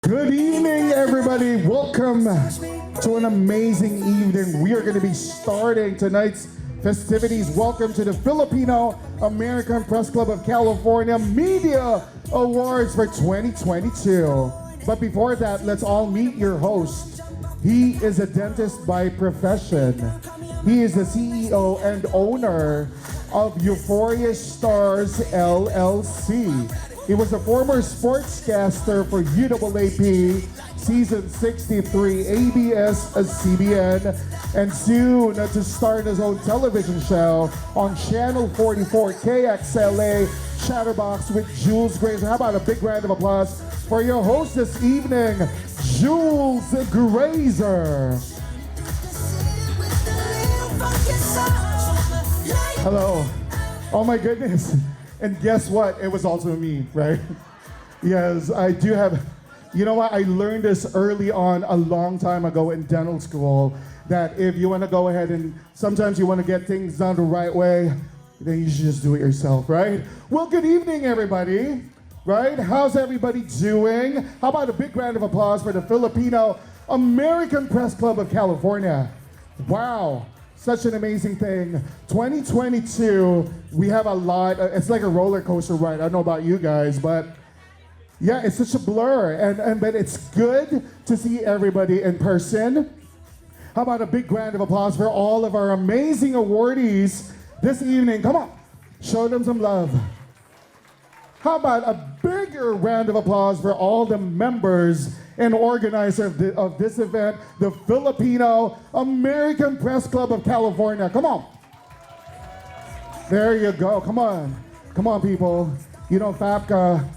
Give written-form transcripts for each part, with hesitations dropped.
Good evening, everybody. Welcome to an amazing evening. We are going to be starting tonight's festivities. Welcome to the Filipino American Press Club of California Media Awards for 2022. But before that, let's all meet your host. He is a dentist by profession. He is the CEO and owner of Euphoria Stars LLC. He was a former sportscaster for UAAP, season 63, ABS-CBN, and soon to start his own television show on Channel 44, KXLA, Chatterbox with Jules Grazer. How about a big round of applause for your host this evening, Jules Grazer. Hello. Oh my goodness. And guess what? It was also me, right? Yes, I do have. You know what? I learned this early on a long time ago in dental school that if you want to go ahead and sometimes you want to get things done the right way, then you should just do it yourself, right? Well, good evening, everybody. Right? How's everybody doing? How about a big round of applause for the Filipino American Press Club of California? Wow. Such an amazing thing. 2022, we have a lot. It's like a roller coaster ride. I don't know about you guys, but yeah, it's such a blur. But it's good to see everybody in person. How about a big round of applause for all of our amazing awardees this evening? Come on, show them some love. How about a bigger round of applause for all the members and organizer of this event, the Filipino American Press Club of California. Come on. There you go. Come on. Come on, people. You know, FAPCCA,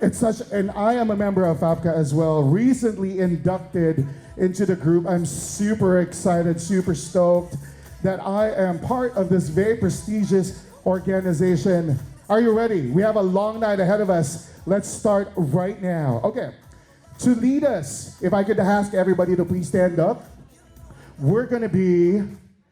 it's such, and I am a member of FAPCCA as well, recently inducted into the group. I'm super excited, super stoked that I am part of this very prestigious organization. Are you ready? We have a long night ahead of us. Let's start right now. Okay. To lead us, if I could ask everybody to please stand up, we're going to be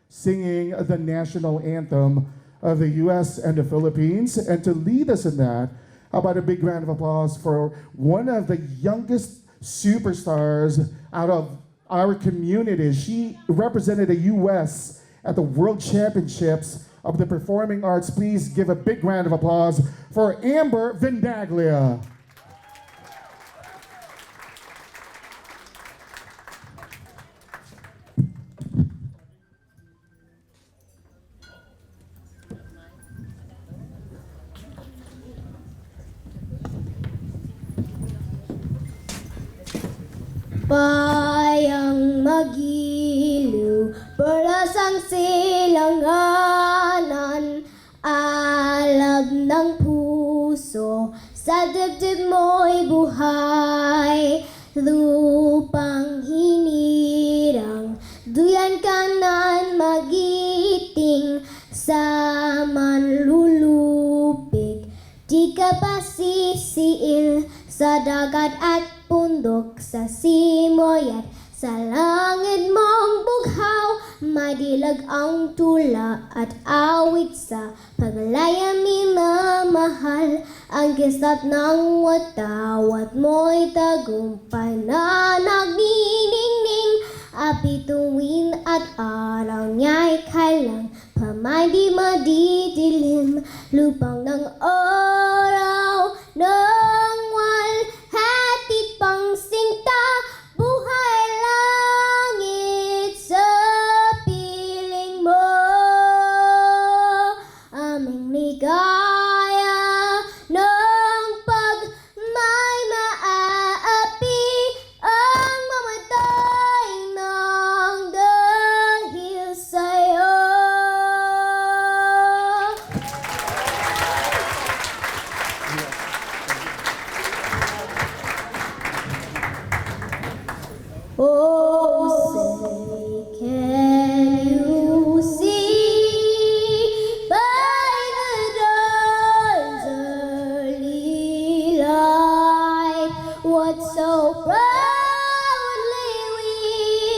singing the national anthem of the U.S. and the Philippines. And to lead us in that, how about a big round of applause for one of the youngest superstars out of our community. She represented the U.S. at the World Championships of the Performing Arts. Please give a big round of applause for Amber Vindaglia. Bayang magiliw, peras ang silanganan, alab ng puso, sa dibdib mo'y buhay. Lupang hinirang, duyan kanan magiting, sa manlulupig, di ka pasisiil, sa dagat at pundok, sa simoy at sa langit mong bughaw, madilag ang tula at awit sa paglaya minamahal, ang kislap ng watawat mo'y tagumpay na nagniningning, api tuwin at araw niya'y kailang, pamay di madidilim, lupang ng araw ng walhati pang sinta, buhay langit sa piling mo, aming ligaya ng pag may maaapi, ang mamatay ng dahil sa'yo. Oh, say, can you see by the dawn's early light what so proudly we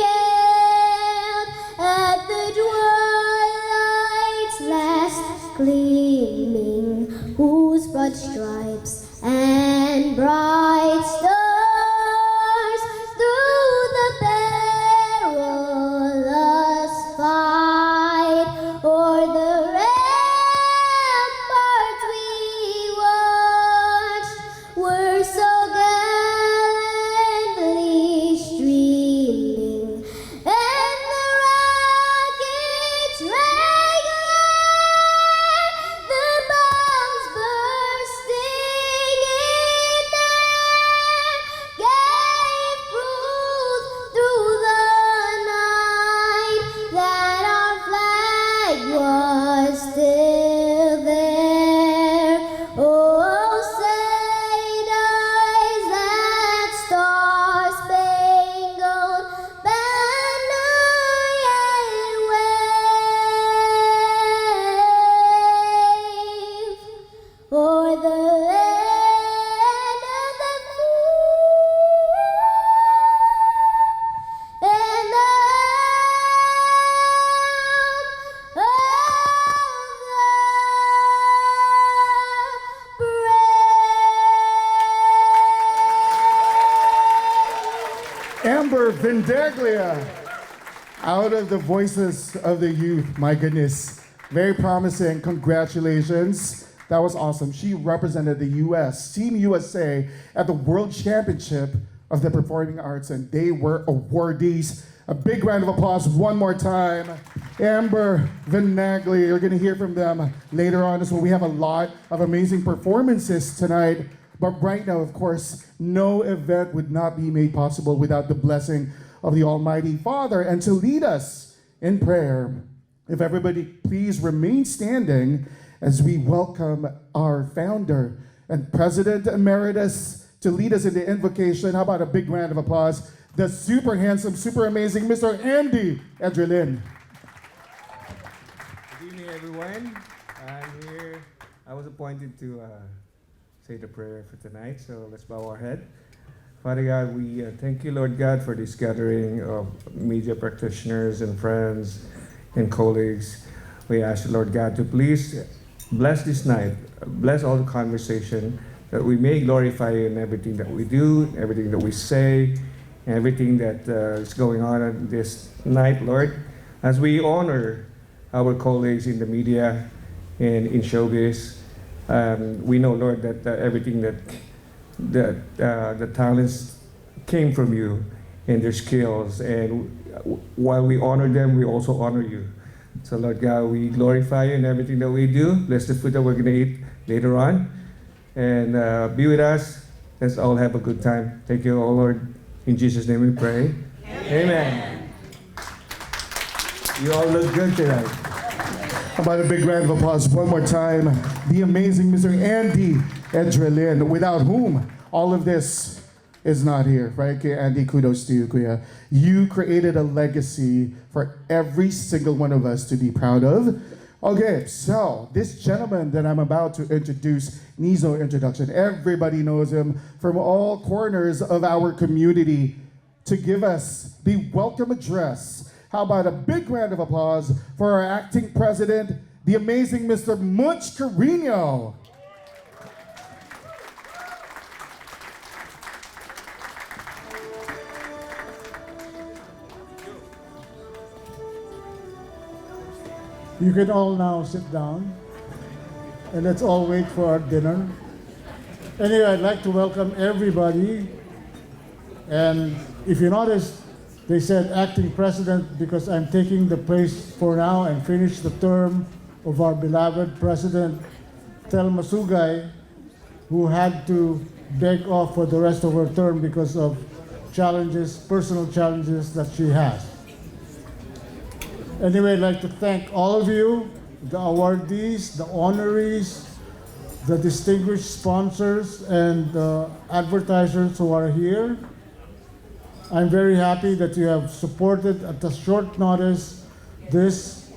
hailed at the twilight's last gleaming, whose broad stripes and bright stars Amber Vindeglia, out of the voices of the youth. My goodness, very promising. Congratulations. That was awesome. She represented the U.S., Team USA, at the World Championship of the Performing Arts, and they were awardees. A big round of applause one more time. Amber Vinagli, you're gonna hear from them later on as well. We have a lot of amazing performances tonight, but right now, of course, no event would not be made possible without the blessing of the Almighty Father. And to lead us in prayer, if everybody please remain standing as we welcome our founder and President Emeritus to lead us in the invocation. How about a big round of applause? The super handsome, super amazing Mr. Andy Edrelin. Good evening, everyone. I'm here. I was appointed to say the prayer for tonight, so let's bow our head. Father God, we thank you, Lord God, for this gathering of media practitioners and friends and colleagues. We ask you, Lord God, to please bless this night, bless all the conversation, that we may glorify you in everything that we do, everything that we say, everything that is going on this night, Lord. As we honor our colleagues in the media and in showbiz, we know, Lord, that everything that the talents came from you and their skills. And while we honor them, we also honor you. So, Lord God, we glorify you in everything that we do. Bless the food that we're going to eat later on. And be with us. Let's all have a good time. Thank you, oh Lord. In Jesus' name we pray. Amen. You all look good tonight. How about a big round of applause one more time? The amazing Mr. Andy Edrelin, without whom all of this is not here, right? Okay, Andy, kudos to you, Kuya. You created a legacy for every single one of us to be proud of. Okay, so this gentleman that I'm about to introduce needs no introduction. Everybody knows him from all corners of our community to give us the welcome address. How about a big round of applause for our acting president, the amazing Mr. Much Carino. You can all now sit down and let's all wait for our dinner. Anyway, I'd like to welcome everybody. And if you notice, they said acting president because I'm taking the place for now and finish the term of our beloved President Telma Sugay, who had to beg off for the rest of her term because of challenges, personal challenges that she has. Anyway, I'd like to thank all of you, the awardees, the honorees, the distinguished sponsors, and the advertisers who are here. I'm very happy that you have supported at a short notice this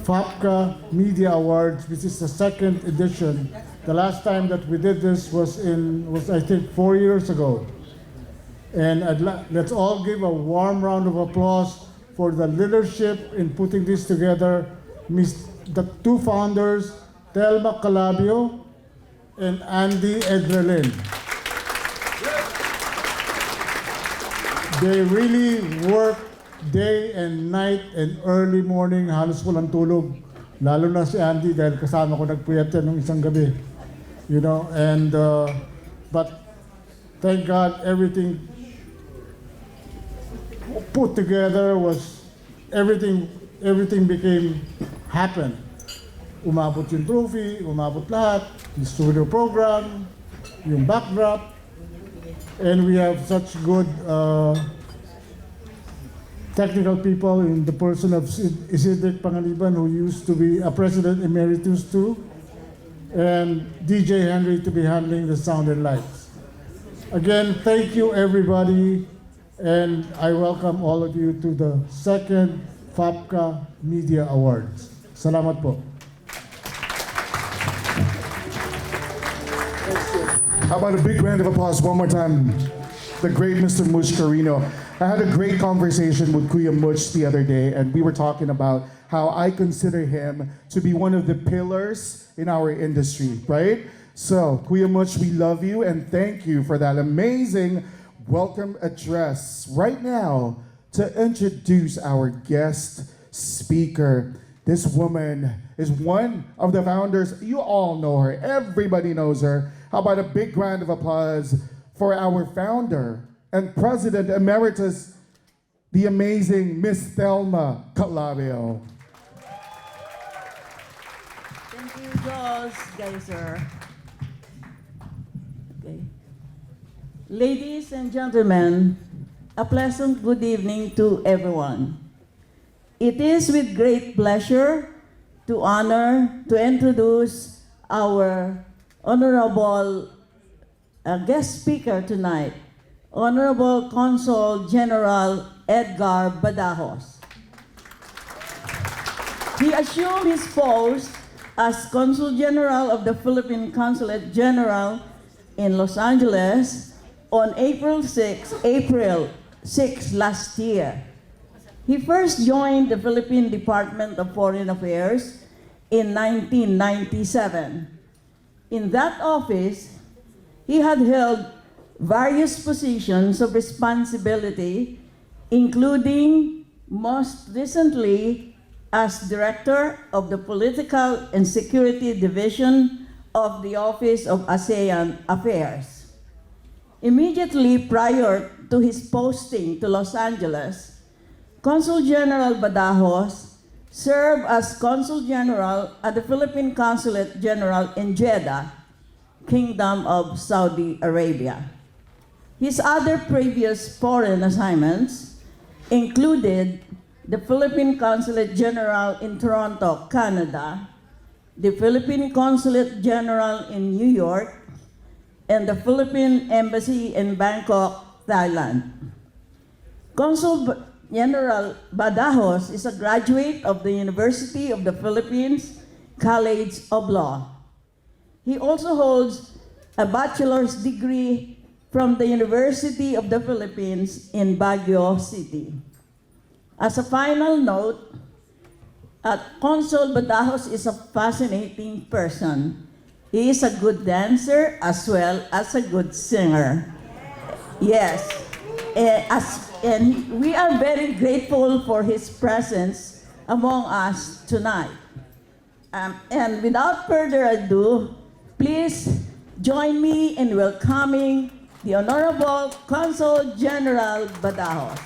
FAPCCA Media Awards, which is the second edition. The last time that we did this was I think 4 years ago. And let's all give a warm round of applause for the leadership in putting this together. The two founders, Telma Calabio and Andy Edrelin. They really work day and night and early morning, halos walang tulog. Lalo na si Andy dahil kasama ko nagpuyat yan nung isang gabi. You know, and but thank God everything put together was everything happened. Umabot yung trophy, umabot lahat, yung studio program, yung backdrop, and we have such good technical people in the person of Isidric Pangaliban, who used to be a president emeritus too, and DJ Henry to be handling the sound and lights. Again, thank you everybody. And I welcome all of you to the second FAPCCA Media Awards. Salamat po. How about a big round of applause one more time? The great Mr. Much Carino. I had a great conversation with Kuya Much the other day, and we were talking about how I consider him to be one of the pillars in our industry, right? So, Kuya Much, we love you and thank you for that amazing welcome address right now to introduce our guest speaker. This woman is one of the founders. You all know her. Everybody knows her. How about a big round of applause for our founder and president emeritus, the amazing Miss Thelma Calabio. Thank you, Joss Geyser. Okay. Ladies and gentlemen, a pleasant good evening to everyone. It is with great pleasure to introduce our honorable guest speaker tonight, Honorable Consul General Edgar Badajos. He assumed his post as Consul General of the Philippine Consulate General in Los Angeles on April 6 last year. He first joined the Philippine Department of Foreign Affairs in 1997. In that office, he had held various positions of responsibility, including most recently as Director of the Political and Security Division of the Office of ASEAN Affairs. Immediately prior to his posting to Los Angeles, Consul General Badajos served as Consul General at the Philippine Consulate General in Jeddah, Kingdom of Saudi Arabia. His other previous foreign assignments included the Philippine Consulate General in Toronto, Canada, the Philippine Consulate General in New York, and the Philippine Embassy in Bangkok, Thailand. Consul General Badajos is a graduate of the University of the Philippines College of Law. He also holds a bachelor's degree from the University of the Philippines in Baguio City. As a final note, Consul Badajos is a fascinating person. He is a good dancer as well as a good singer. Yes. And we are very grateful for his presence among us tonight. And without further ado, please join me in welcoming the Honorable Consul General Badajos.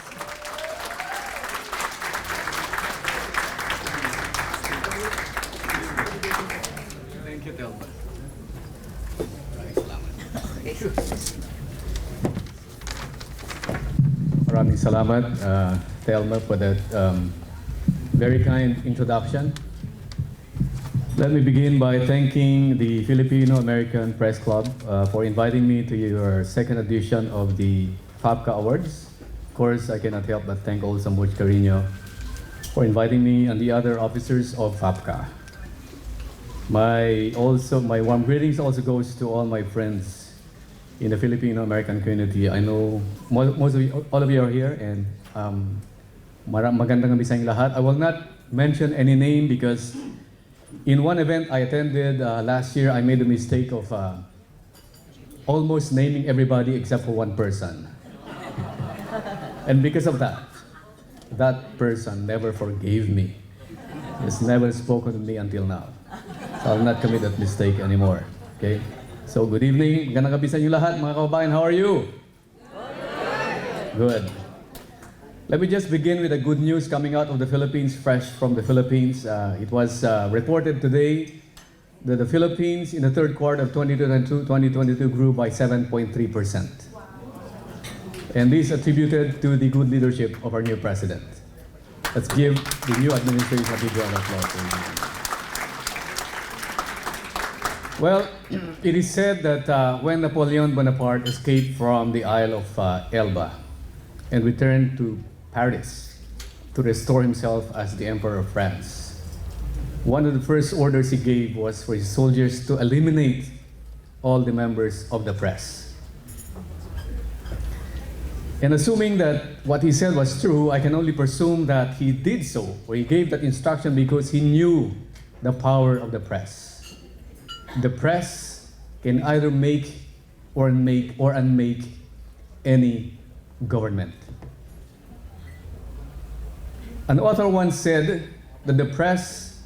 Thank you, Thelma. Maraming salamat, Thelma, for that very kind introduction. Let me begin by thanking the Filipino-American Press Club for inviting me to your second edition of the FAPCCA Awards. Of course, I cannot help but thank also Much Carino for inviting me and the other officers of FAPCCA. My warm greetings also goes to all my friends in the Filipino-American community. I know most of you, all of you are here, and magandang gabi sa inyong lahat. I will not mention any name because in one event I attended last year, I made the mistake of almost naming everybody except for one person. And because of that, that person never forgave me. Has never spoken to me until now. So I'll not commit that mistake anymore. Okay? So good evening. Magandang gabi sa inyo lahat, mga kababayan. How are you? Good. Let me just begin with the good news coming out of the Philippines, fresh from the Philippines. It was reported today that the Philippines in the third quarter of 2022 grew by 7.3%. And this is attributed to the good leadership of our new president. Let's give the new administration a big round of applause. Well, it is said that when Napoleon Bonaparte escaped from the Isle of Elba and returned to Paris to restore himself as the Emperor of France, one of the first orders he gave was for his soldiers to eliminate all the members of the press. And assuming that what he said was true, I can only presume that he did so, or he gave that instruction because he knew the power of the press. The press can either make or unmake any government. An author once said that the press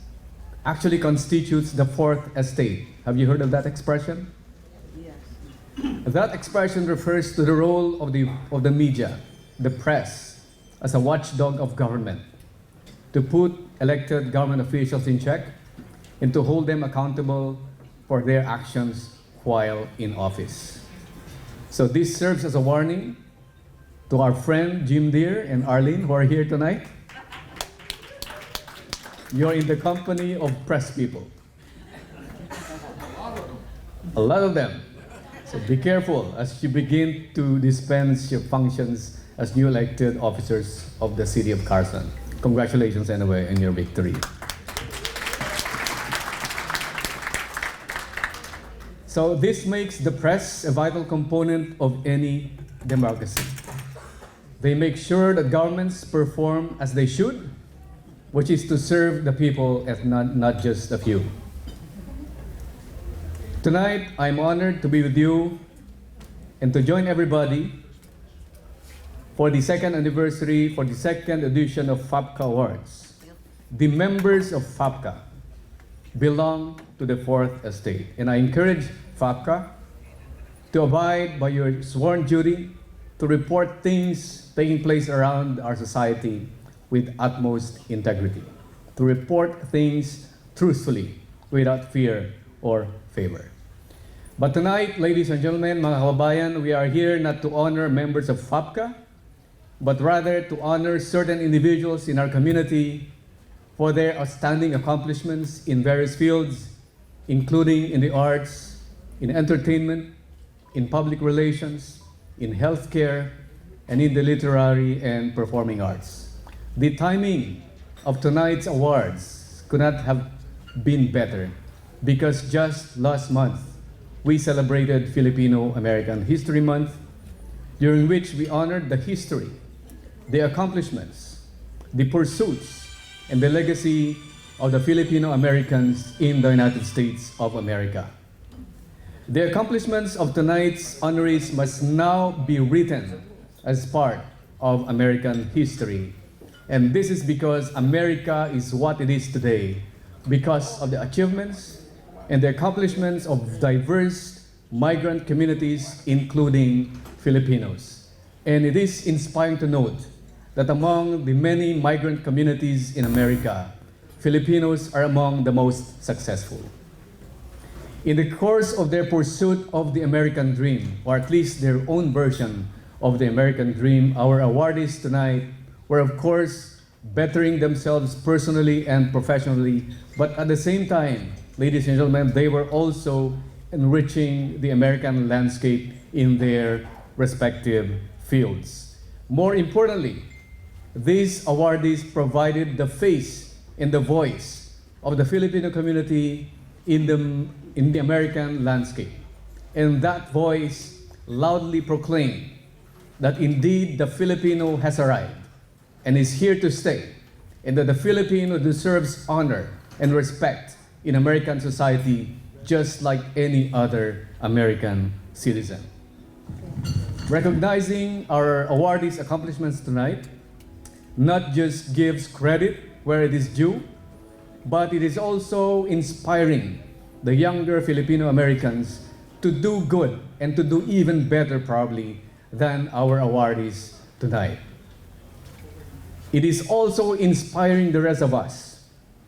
actually constitutes the fourth estate. Have you heard of that expression? Yes. That expression refers to the role of the media, the press, as a watchdog of government, to put elected government officials in check and to hold them accountable for their actions while in office. So this serves as a warning to our friend Jim Deere and Arlene who are here tonight. You're in the company of press people. A lot of them. So be careful as you begin to dispense your functions as new elected officers of the city of Carson. Congratulations anyway on your victory. So this makes the press a vital component of any democracy. They make sure that governments perform as they should, which is to serve the people and not just a few. Tonight, I'm honored to be with you and to join everybody for the second anniversary, for the second edition of FAPCCA Awards. The members of FAPCCA belong to the fourth estate, and I encourage FAPCCA to abide by your sworn duty to report things taking place around our society with utmost integrity, to report things truthfully without fear or favor. But tonight, ladies and gentlemen, mga kababayan, we are here not to honor members of FAPCCA, but rather to honor certain individuals in our community for their outstanding accomplishments in various fields, including in the arts, in entertainment, in public relations, in healthcare, and in the literary and performing arts. The timing of tonight's awards could not have been better because just last month, we celebrated Filipino-American History Month, during which we honored the history, the accomplishments, the pursuits, and the legacy of the Filipino-Americans in the United States of America. The accomplishments of tonight's honorees must now be written as part of American history. And this is because America is what it is today because of the achievements and the accomplishments of diverse migrant communities, including Filipinos. And it is inspiring to note that among the many migrant communities in America, Filipinos are among the most successful. In the course of their pursuit of the American dream, or at least their own version of the American dream, our awardees tonight were, of course, bettering themselves personally and professionally, but at the same time, ladies and gentlemen, they were also enriching the American landscape in their respective fields. More importantly, these awardees provided the face and the voice of the Filipino community in the American landscape. And that voice loudly proclaimed that indeed the Filipino has arrived and is here to stay, and that the Filipino deserves honor and respect in American society just like any other American citizen. Recognizing our awardees' accomplishments tonight not just gives credit where it is due, but it is also inspiring the younger Filipino Americans to do good and to do even better probably than our awardees tonight. It is also inspiring the rest of us,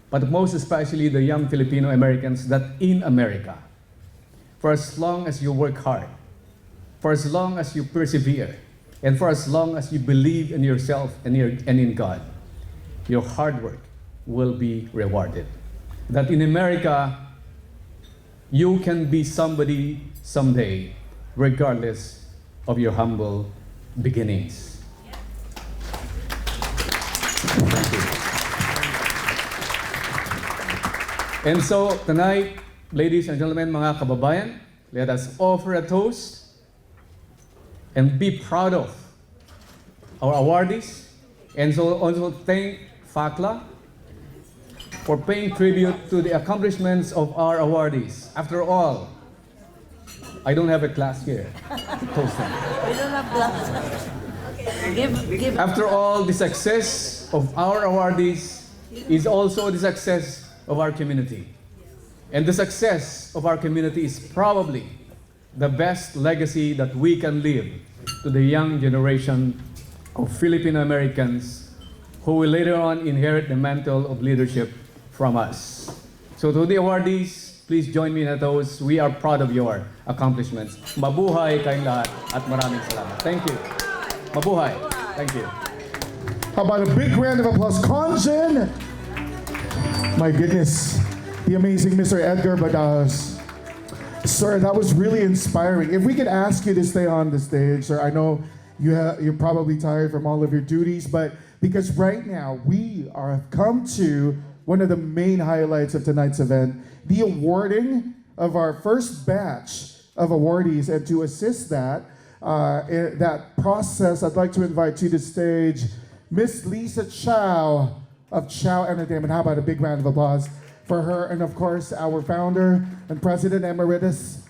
but most especially the young Filipino Americans that in America, for as long as you work hard, for as long as you persevere, and for as long as you believe in yourself and in God, your hard work will be rewarded. That in America, you can be somebody someday, regardless of your humble beginnings. Thank you. And so tonight, ladies and gentlemen, mga kababayan, let us offer a toast and be proud of our awardees, and so also thank FACLA for paying tribute to the accomplishments of our awardees. After all, I don't have a class here. Toast them. We don't have glasses. Give. After all, the success of our awardees is also the success of our community. And the success of our community is probably the best legacy that we can leave to the young generation of Filipino Americans who will later on inherit the mantle of leadership from us. So to the awardees, please join me in a toast. We are proud of your accomplishments. Mabuhay kayong lahat at maraming salamat. Thank you. Mabuhay. Thank you. How about a big round of applause, Conjen? My goodness, the amazing Mr. Edgar Badajas. Sir, that was really inspiring. If we could ask you to stay on the stage, sir, I know you're probably tired from all of your duties, but because right now we have come to one of the main highlights of tonight's event, the awarding of our first batch of awardees. And to assist that, in that process, I'd like to invite to the stage Miss Lisa Chow of Chow Entertainment. How about a big round of applause for her? And of course, our founder and president emeritus,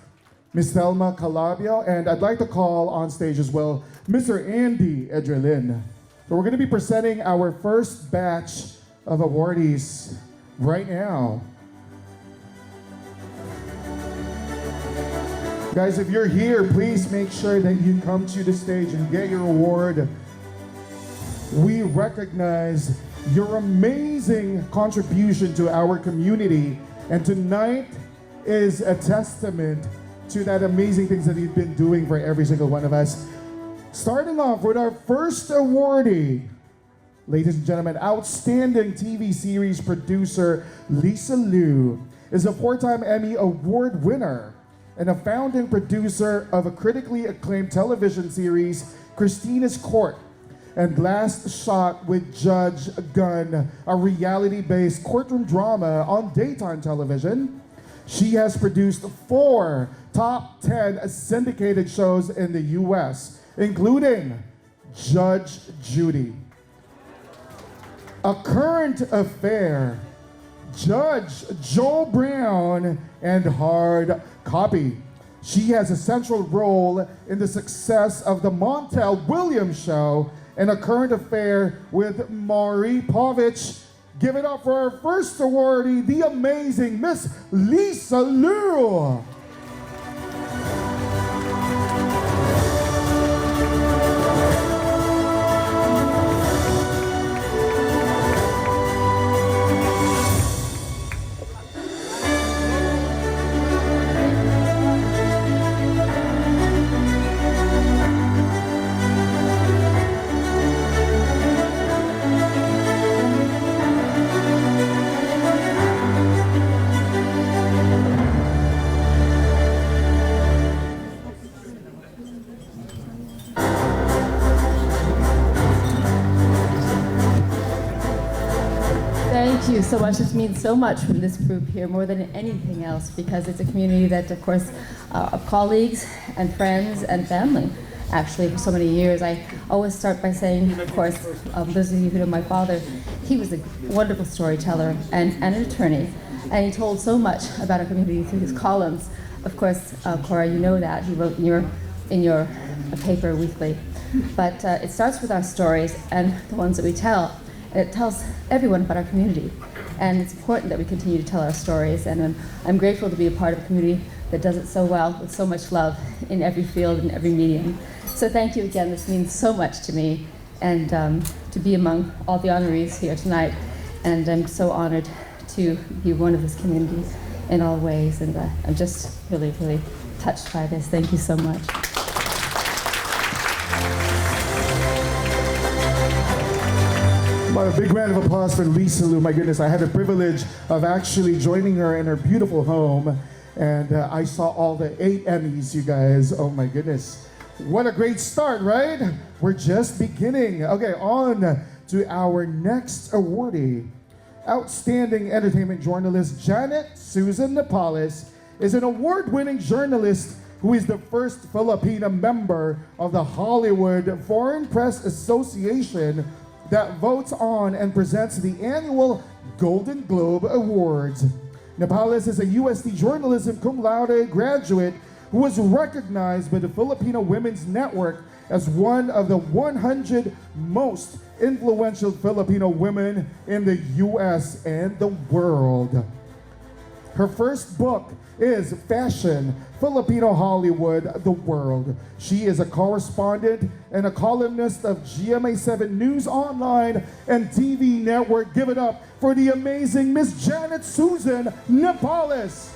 Miss Thelma Calabio. And I'd like to call on stage as well, Mr. Andy Edrelin. So we're going to be presenting our first batch of awardees right now. Guys, if you're here, please make sure that you come to the stage and get your award. We recognize your amazing contribution to our community, and tonight is a testament to that amazing things that you've been doing for every single one of us. Starting off with our first awardee, ladies and gentlemen, Outstanding TV Series Producer Lisa Liu is a 4-time Emmy Award winner and a founding producer of a critically acclaimed television series, Christina's Court, and Last Shot with Judge Gunn, a reality-based courtroom drama on daytime television. She has produced 4 top 10 syndicated shows in the US, including Judge Judy, A Current Affair, Judge Joe Brown, and Hard Copy. She has a central role in the success of the Montel Williams Show and A Current Affair with Maury Povich. Give it up for our first awardee, the amazing Miss Lisa Liu. Thank you so much. This means so much from this group here, more than anything else, because it's a community that, of course, of colleagues and friends and family, actually, for so many years. I always start by saying, of course, those of you who know my father, he was a wonderful storyteller and an attorney, and he told so much about our community through his columns. Of course, Cora, you know that. He wrote in your paper weekly. But it starts with our stories and the ones that we tell. It tells everyone about our community, and it's important that we continue to tell our stories, and I'm grateful to be a part of a community that does it so well, with so much love in every field and every medium. So thank you again. This means so much to me, and to be among all the honorees here tonight, and I'm so honored to be one of this community in all ways, and I'm just really, really touched by this. Thank you so much. A big round of applause for Lisa Liu. My goodness, I had the privilege of actually joining her in her beautiful home, and I saw all the 8 Emmys, you guys. Oh my goodness. What a great start, right? We're just beginning. Okay, on to our next awardee. Outstanding entertainment journalist Janet Susan Napales is an award-winning journalist who is the first Filipina member of the Hollywood Foreign Press Association that votes on and presents the annual Golden Globe Awards. Napales is a USD journalism cum laude graduate who was recognized by the Filipino Women's Network as one of the 100 most influential Filipino women in the US and the world. Her first book is Fashion, Filipino Hollywood, the World. She is a correspondent and a columnist of GMA7 News Online and TV Network. Give it up for the amazing Miss Janet Susan Nepales.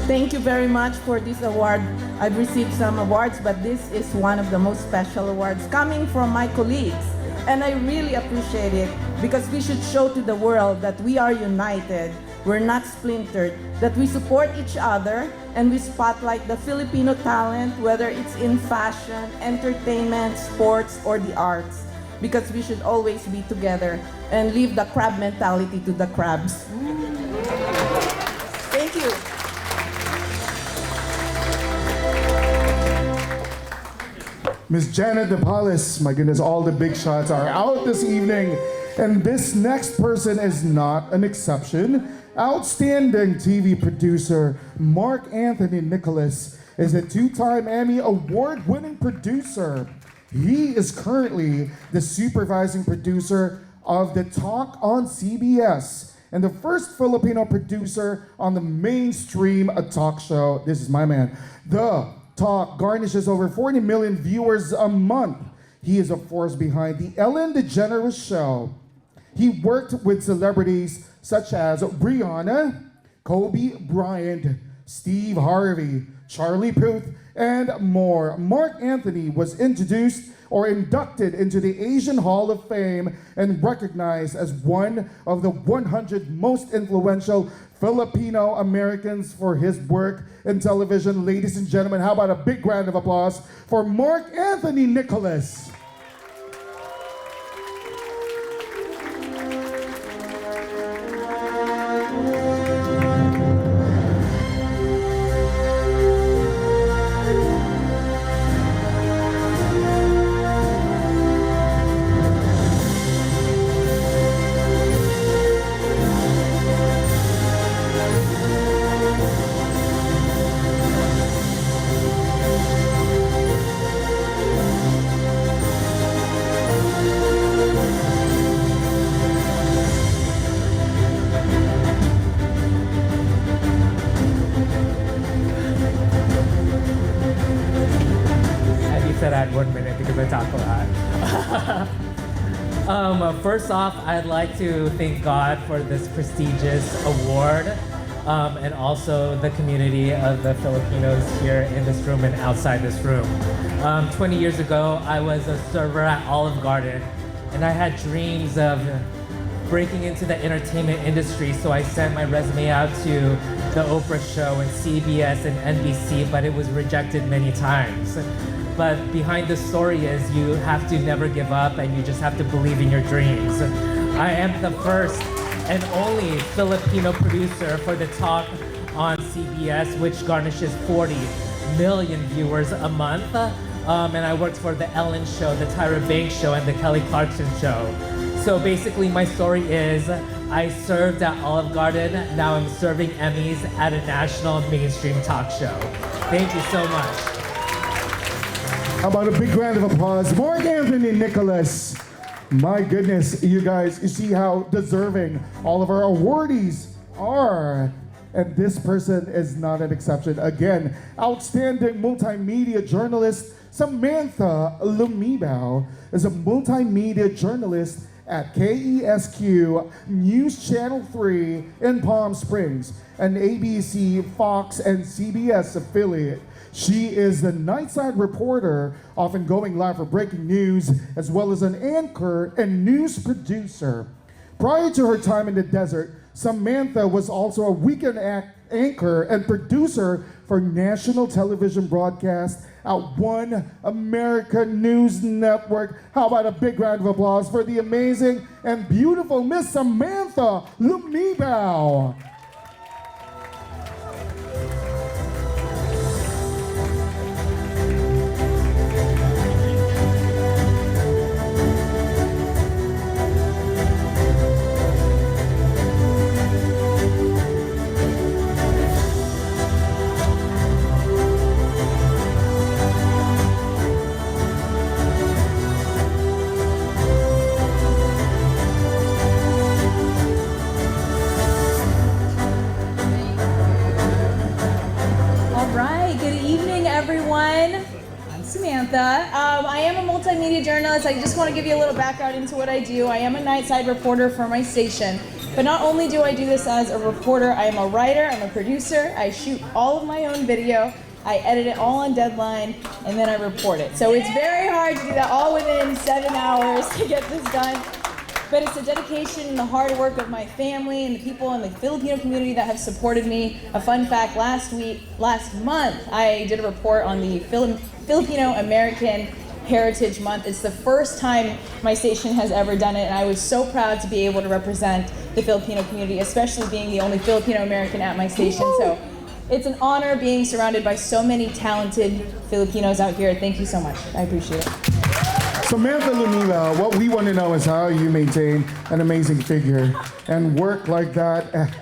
Thank you very much for this award. I've received some awards, but this is one of the most special awards coming from my colleagues. And I really appreciate it because we should show to the world that we are united, we're not splintered, that we support each other and we spotlight the Filipino talent, whether it's in fashion, entertainment, sports, or the arts. Because we should always be together and leave the crab mentality to the crabs. Thank you. Miss Janet Nepales, my goodness, all the big shots are out this evening. And this next person is not an exception. Outstanding TV producer Mark Anthony Nicholas is a two-time Emmy award-winning producer. He is currently the supervising producer of The Talk on CBS and the first Filipino producer on the mainstream talk show. This is my man. The Talk garnishes over 40 million viewers a month. He is a force behind the Ellen DeGeneres Show. He worked with celebrities such as Rihanna, Kobe Bryant, Steve Harvey, Charlie Puth, and more. Mark Anthony was introduced or inducted into the Asian Hall of Fame and recognized as one of the 100 most influential Filipino Americans for his work in television. Ladies and gentlemen, how about a big round of applause for Mark Anthony Nicholas. Said I had 1 minute because I talk a lot. First off, I'd like to thank God for this prestigious award and also the community of the Filipinos here in this room and outside this room. 20 years ago, I was a server at Olive Garden and I had dreams of breaking into the entertainment industry, so I sent my resume out to the Oprah show and CBS and NBC, but it was rejected many times. But behind the story is you have to never give up and you just have to believe in your dreams. I am the first and only Filipino producer for The Talk on CBS, which garnishes 40 million viewers a month. And I worked for The Ellen Show, The Tyra Banks Show, and The Kelly Clarkson Show. So basically my story is I served at Olive Garden, now I'm serving Emmys at a national mainstream talk show. Thank you so much. How about a big round of applause? Mark Anthony Nicholas. My goodness, you guys, you see how deserving all of our awardees are. And this person is not an exception. Again, outstanding multimedia journalist Samantha Lumibao is a multimedia journalist at KESQ News Channel 3 in Palm Springs, an ABC, Fox, and CBS affiliate. She is the nightside reporter, often going live for breaking news, as well as an anchor and news producer. Prior to her time in the desert, Samantha was also a weekend anchor and producer for national television broadcast at One America News Network. How about a big round of applause for the amazing and beautiful Miss Samantha Lumibao. Everyone. I'm Samantha. I am a multimedia journalist. I just want to give you a little background into what I do. I am a nightside reporter for my station. But not only do I do this as a reporter, I am a writer, I'm a producer, I shoot all of my own video, I edit it all on deadline, and then I report it. So it's very hard to do that all within 7 hours to get this done. But it's the dedication and the hard work of my family and the people in the Filipino community that have supported me. A fun fact, last month, I did a report on the Filipino American Heritage Month. It's the first time my station has ever done it, and I was so proud to be able to represent the Filipino community, especially being the only Filipino American at my station. So it's an honor being surrounded by so many talented Filipinos out here. Thank you so much. I appreciate it. Samantha Lumibao, what we want to know is how you maintain an amazing figure and work like that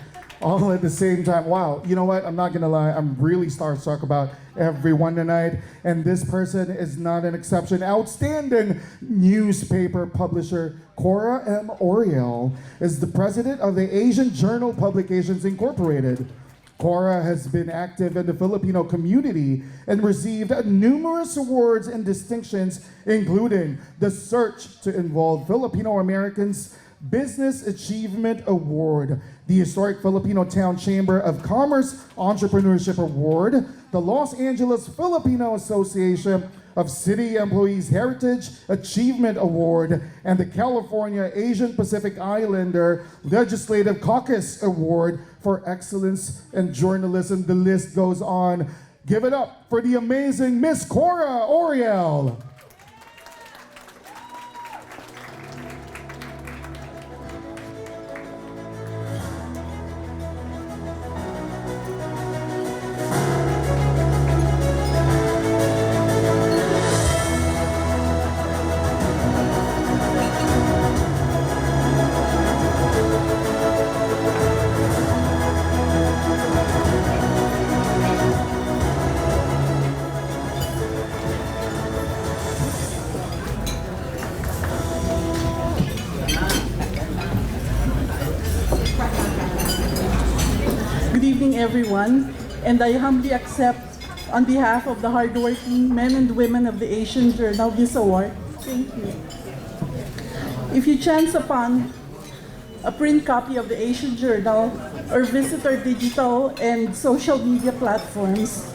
all at the same time. Wow, you know what? I'm not going to lie. I'm really starstruck about everyone tonight. And this person is not an exception. Outstanding newspaper publisher Cora M. Oriel is the president of the Asian Journal Publications Incorporated. Cora has been active in the Filipino community and received numerous awards and distinctions, including the Search to Involve Filipino Americans Business Achievement Award, the Historic Filipino Town Chamber of Commerce Entrepreneurship Award, the Los Angeles Filipino Association of City Employees Heritage Achievement Award, and the California Asian Pacific Islander Legislative Caucus Award for Excellence in Journalism. The list goes on. Give it up for the amazing Miss Cora Oriel. Good evening, everyone, and I humbly accept, on behalf of the hardworking men and women of the Asian Journal, this award. Thank you. If you chance upon a print copy of the Asian Journal or visit our digital and social media platforms,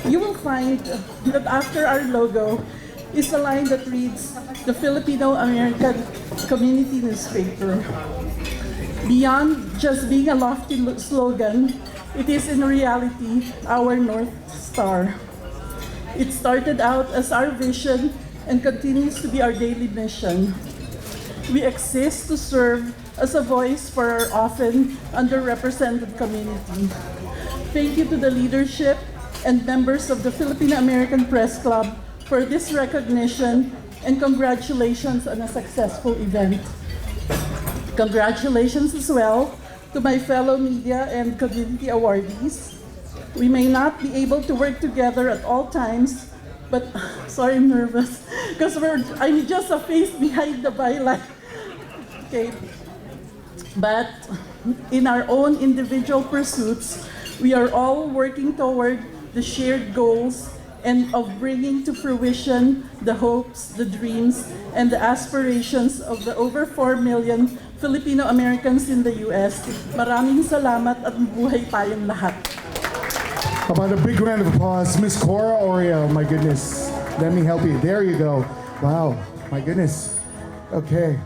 you will find that after our logo is a line that reads, "The Filipino American Community Newspaper." Beyond just being a lofty slogan, it is in reality our North Star. It started out as our vision and continues to be our daily mission. We exist to serve as a voice for our often underrepresented community. Thank you to the leadership and members of the Filipino American Press Club for this recognition, and congratulations on a successful event. Congratulations as well to my fellow media and community awardees. We may not be able to work together at all times, but sorry, I'm nervous because I'm just a face behind the byline. Okay, but in our own individual pursuits, we are all working toward the shared goals and of bringing to fruition the hopes, the dreams, and the aspirations of the over 4 million Filipino Americans in the US. Maraming salamat at mabuhay tayong lahat. How about a big round of applause, Miss Cora Oreo? My goodness. Let me help you. There you go. Wow. My goodness. Okay.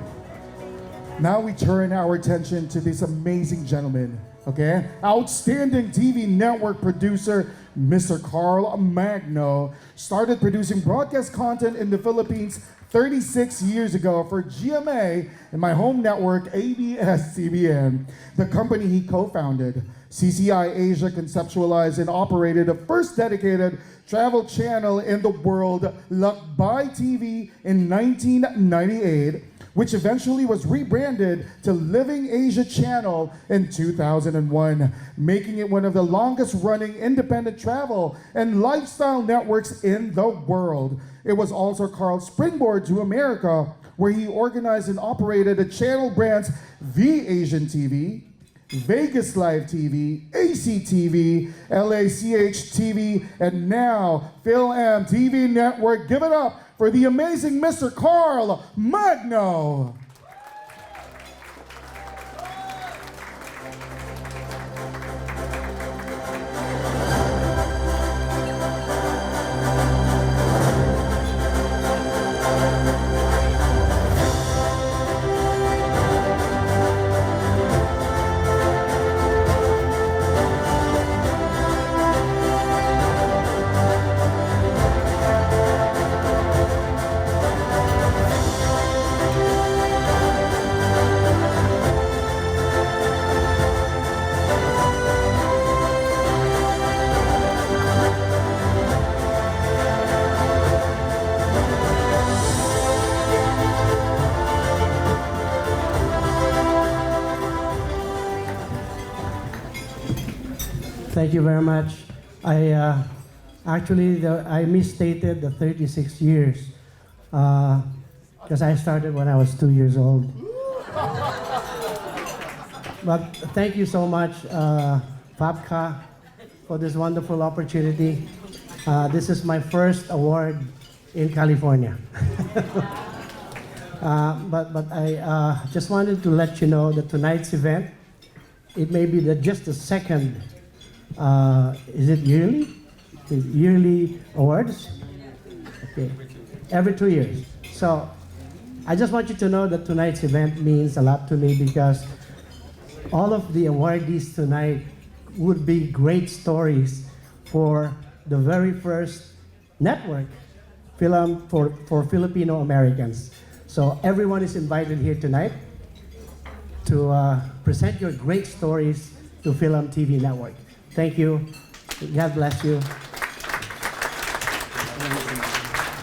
Now we turn our attention to this amazing gentleman. Okay. Outstanding TV network producer, Mr. Carl Magno, started producing broadcast content in the Philippines 36 years ago for GMA and my home network, ABS-CBN, the company he co-founded. CCI Asia conceptualized and operated the first dedicated travel channel in the world, Lakbay TV, in 1998, which eventually was rebranded to Living Asia Channel in 2001, making it one of the longest-running independent travel and lifestyle networks in the world. It was also Carl's springboard to America, where he organized and operated the channel brands V Asian TV, Vegas Live TV, ACTV, LACH TV, and now Phil M TV Network. Give it up for the amazing Mr. Carl Magno. Thank you very much. I misstated the 36 years because I started when I was 2 years old. But thank you so much, FAPCCA, for this wonderful opportunity. This is my first award in California. But I just wanted to let you know that tonight's event, it may be just the second, is it yearly? Yearly awards? Okay. Every 2 years. So I just want you to know that tonight's event means a lot to me because all of the awardees tonight would be great stories for the very first network film for Filipino Americans. So everyone is invited here tonight to present your great stories to Film TV Network. Thank you. God bless you.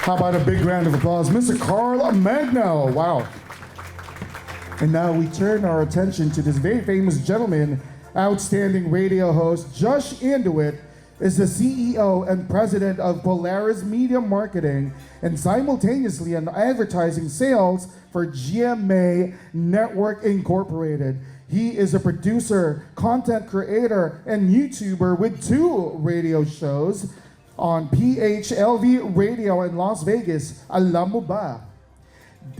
How about a big round of applause, Mr. Carl Magno? Wow. And now we turn our attention to this very famous gentleman, outstanding radio host. Josh Anduit is the CEO and president of Polaris Media Marketing and simultaneously an advertising sales for GMA Network Incorporated. He is a producer, content creator, and YouTuber with 2 radio shows on PHLV Radio in Las Vegas, Alam Mo Ba?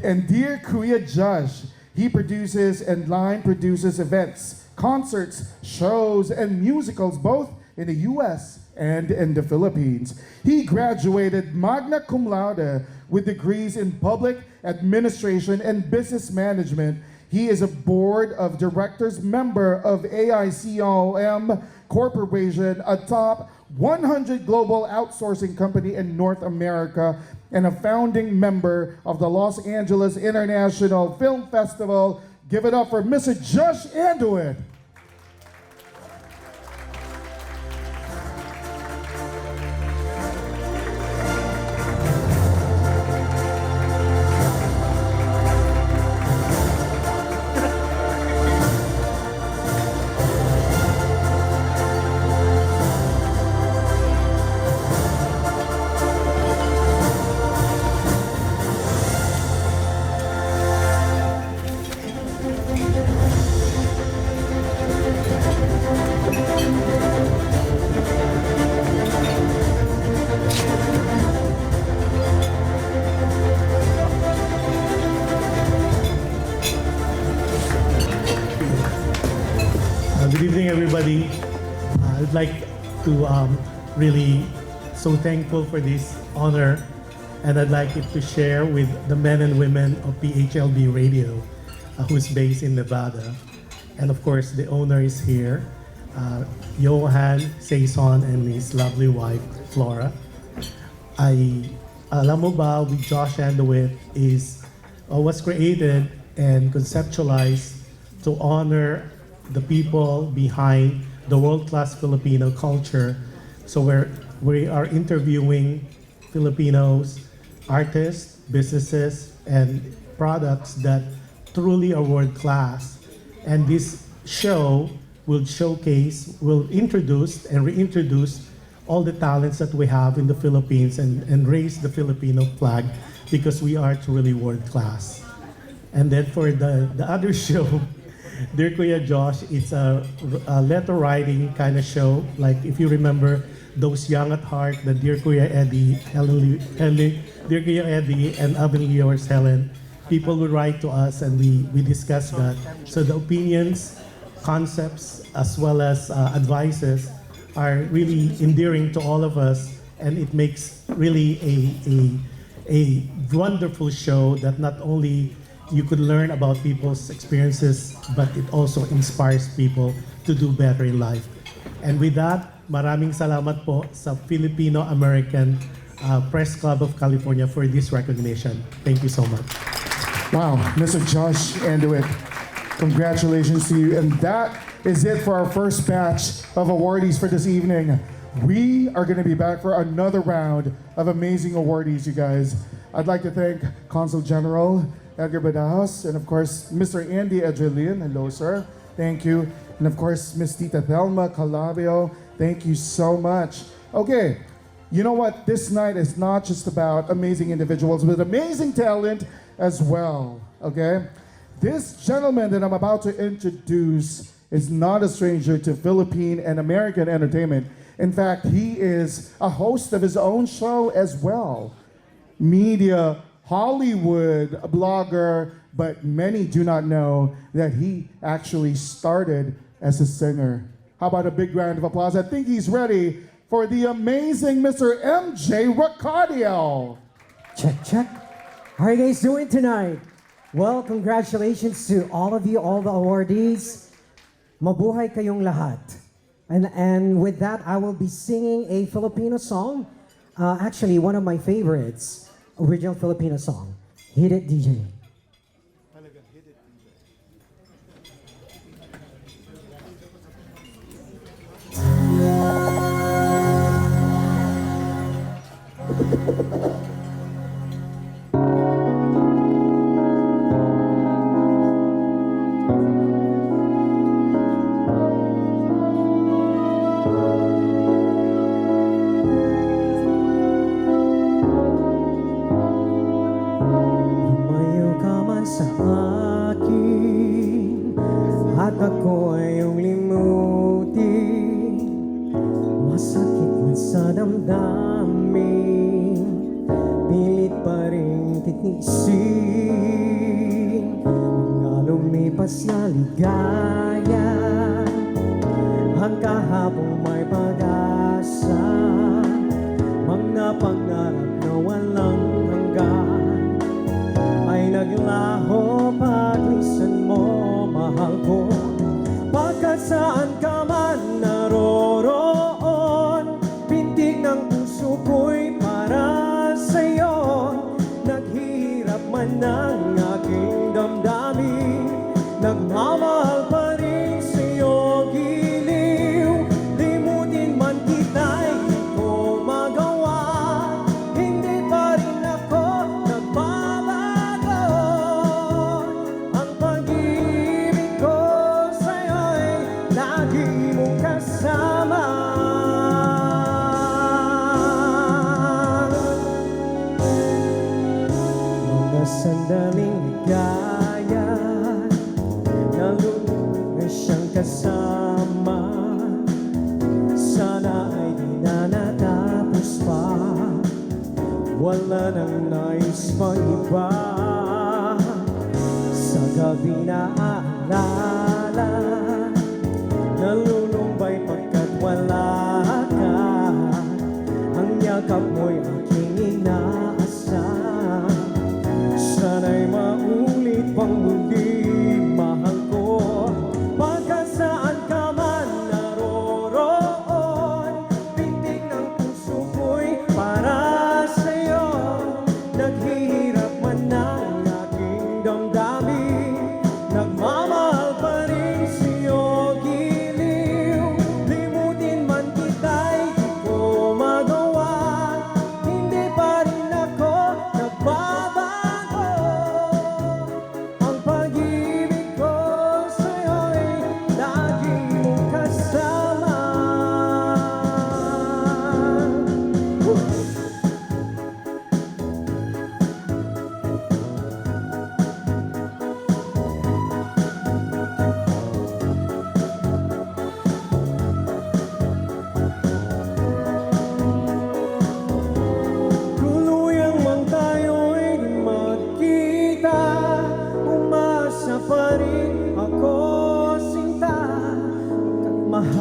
And Dear Kuya Josh, he produces and line produces events, concerts, shows, and musicals both in the US and in the Philippines. He graduated magna cum laude with degrees in public administration and business management. He is a board of directors member of AICOM Corporation, a top 100 global outsourcing company in North America, and a founding member of the Los Angeles International Film Festival. Give it up for Mr. Josh Anduit. Good evening, everybody. I'd like to really so thankful for this honor, and I'd like it to share with the men and women of PHLB Radio, who's based in Nevada. And of course, the owner is here, Johan Saison and his lovely wife, Flora. Alam mo ba, with Josh Andowit was created and conceptualized to honor the people behind the world-class Filipino culture. So we are interviewing Filipinos, artists, businesses, and products that truly are world-class. And this show will introduce and reintroduce all the talents that we have in the Philippines and raise the Filipino flag, because we are truly world-class. And then for the other show, Dear Kuya Josh, it's a letter writing kind of show. Like if you remember those Young at Heart, the Dear Kuya Eddie, Dear Kuya Eddie, and Abel Leo's Helen, people would write to us and we discuss that. So the opinions, concepts, as well as advices are really endearing to all of us, and it makes really a wonderful show that not only you could learn about people's experiences, but it also inspires people to do better in life. And with that, maraming salamat po sa Filipino-American Press Club of California for this recognition. Thank you so much. Wow, Mr. Josh Andowit, congratulations to you. And that is it for our first batch of awardees for this evening. We are going to be back for another round of amazing awardees, you guys. I'd like to thank Consul General Edgar Badajoz, and of course, Mr. Andy Adrelin. Hello, sir. Thank you. And of course, Miss Tita Thelma Calabio. Thank you so much. Okay, you know what? This night is not just about amazing individuals, but amazing talent as well, okay? This gentleman that I'm about to introduce is not a stranger to Philippine and American entertainment. In fact, he is a host of his own show as well. Media, Hollywood blogger, but many do not know that he actually started as a singer. How about a big round of applause? I think he's ready for the amazing Mr. MJ Ricardio. Check, check. How are you guys doing tonight? Well, congratulations to all of you, all the awardees. Mabuhay kayong lahat. And with that, I will be singing a Filipino song. Actually, one of my favorites. Original Filipino song. Hit it, DJ.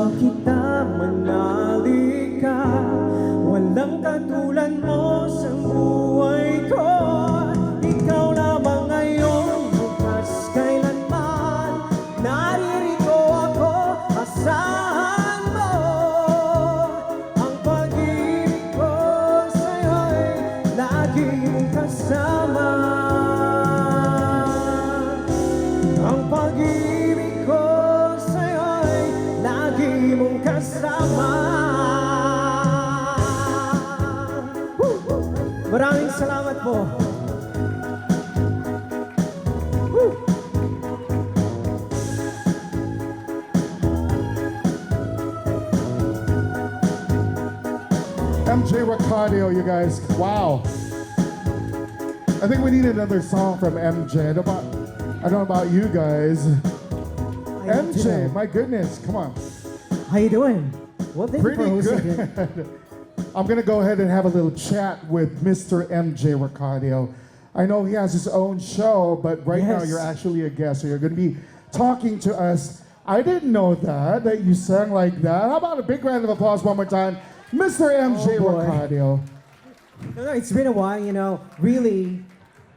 Mahal kita, manali ka. Walang katulad mo sa buhay ko. Ikaw lamang ngayon, bukas kailanman. Naririto ako, asahan mo. Ang pag-ibig ko sa'yo'y lagi mong kasama. Ang pag-ibig ko sa'yo'y lagi mong kasama. Maraming salamat po. MJ Ricardo, you guys. Wow. I think we need another song from MJ. I don't know about you guys. MJ, my goodness, come on. How you doing? Well, thank you for Pretty hosting it. good. I'm gonna go ahead and have a little chat with Mr. MJ Ricardo. I know he has his own show, but right now Yes. you're actually a guest, so you're gonna be talking to us. I didn't know that you sang like that. How about a big round of applause one more time, Mr. MJ Oh, boy. Ricardo. No, it's been a while, you know. Really,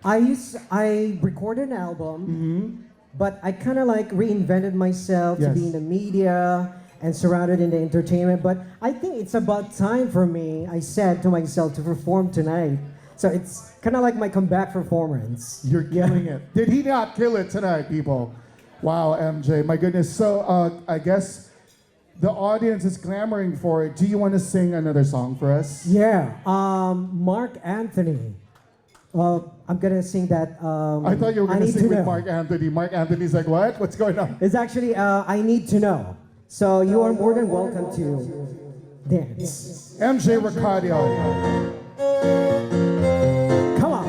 I recorded an album, but I kind of like reinvented myself to Yes. be in the media and surrounded in the entertainment. But I think it's about time for me, I said to myself, to perform tonight. So it's kind of like my comeback performance. You're killing it. Did he not kill it tonight, people? Wow, MJ, my goodness. So I guess the audience is clamoring for it. Do you want to sing another song for us? Yeah, Mark Anthony. I'm gonna sing that. I thought you were I going to Need sing with Know. Mark Anthony. Mark Anthony's like, what? What's going on? It's actually I Need to Know. So you are more than welcome to dance. MJ Ricardo. Come on.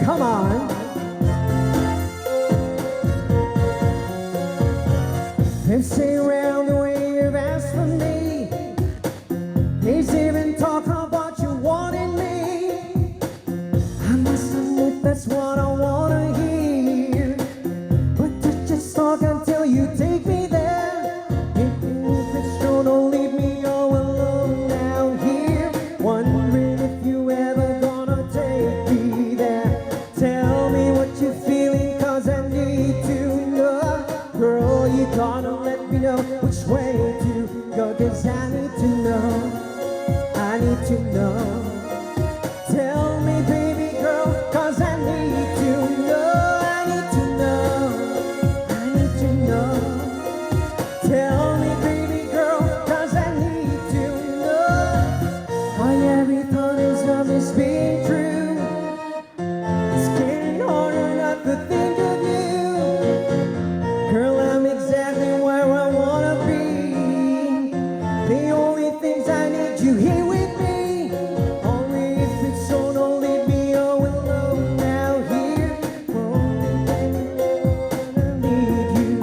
Come on. They say around the way you've asked for me. Please even talk about you wanting me. I must admit that's what I wanna hear. But you just talk until you take me there. If it's true, don't leave me all alone down here. Wondering if you ever gonna take me there. Tell me what you're feeling, 'cause I need to know. Girl, you gotta let me know which way to go, 'cause I need to know. I need to know. Tell me, baby girl, 'cause I need to know. I need to know. I need to know. Tell me, baby girl, 'cause I need to know. Why every thought is of this being true. It's getting harder not to think of you. Girl, I'm exactly where I wanna be. The only things I need you here with me. Only if it's so, don't leave me all alone now here. Only when I need you.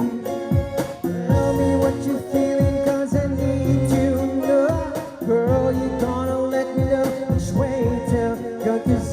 Tell me what you're feeling, 'cause I need to know. Girl, you gotta let me know which way to go, 'cause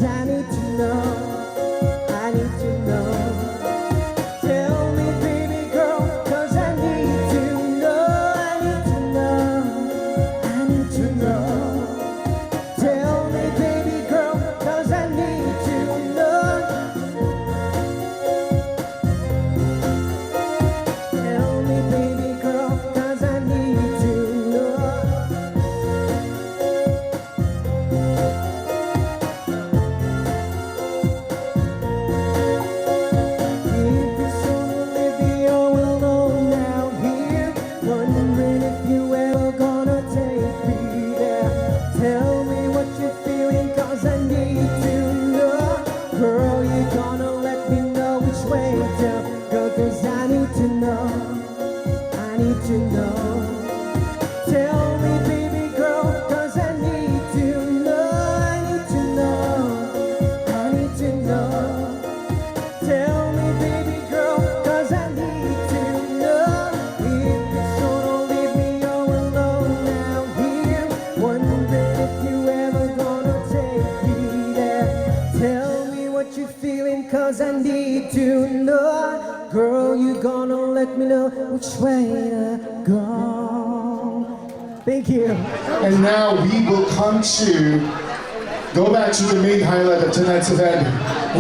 cause I need to know. Girl, you gonna let me know which way to go. Thank you. And now we will come to go back to the main highlight of tonight's event,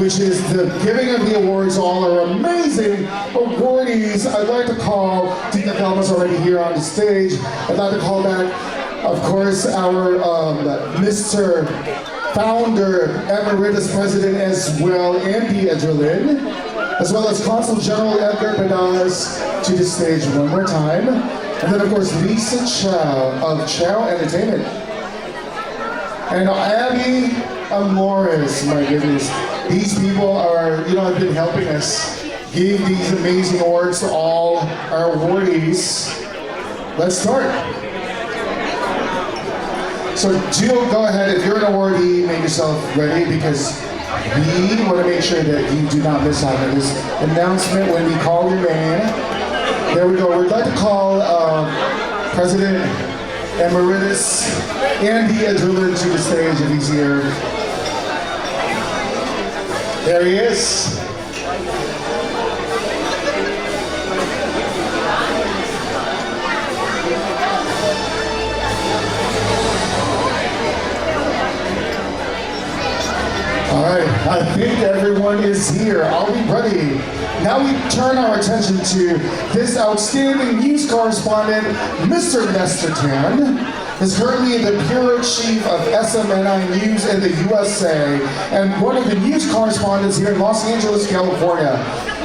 which is the giving of the awards to all our amazing awardees. I'd like to call, Tina Thelma's already here on the stage. I'd like to call back, of course, our Mr. Founder, Emeritus President as well, Andy Edgerlin, as well as Consul General Edgar Benas to the stage one more time. And then, of course, Lisa Chow of Chow Entertainment. And Abby Amores, my goodness. These people are, have been helping us give these amazing awards to all our awardees. Let's start. So Jill, go ahead. If you're an awardee, make yourself ready because we want to make sure that you do not miss out on this announcement when we call your name. There we go. We'd like to call President Emeritus Andy Edgerlin to the stage if he's here. There he is. All right, I think everyone is here. Are we ready? Now we turn our attention to this outstanding news correspondent, Mr. Lester Tan, is currently the Bureau Chief of SMNI News in the USA and one of the news correspondents here in Los Angeles, California.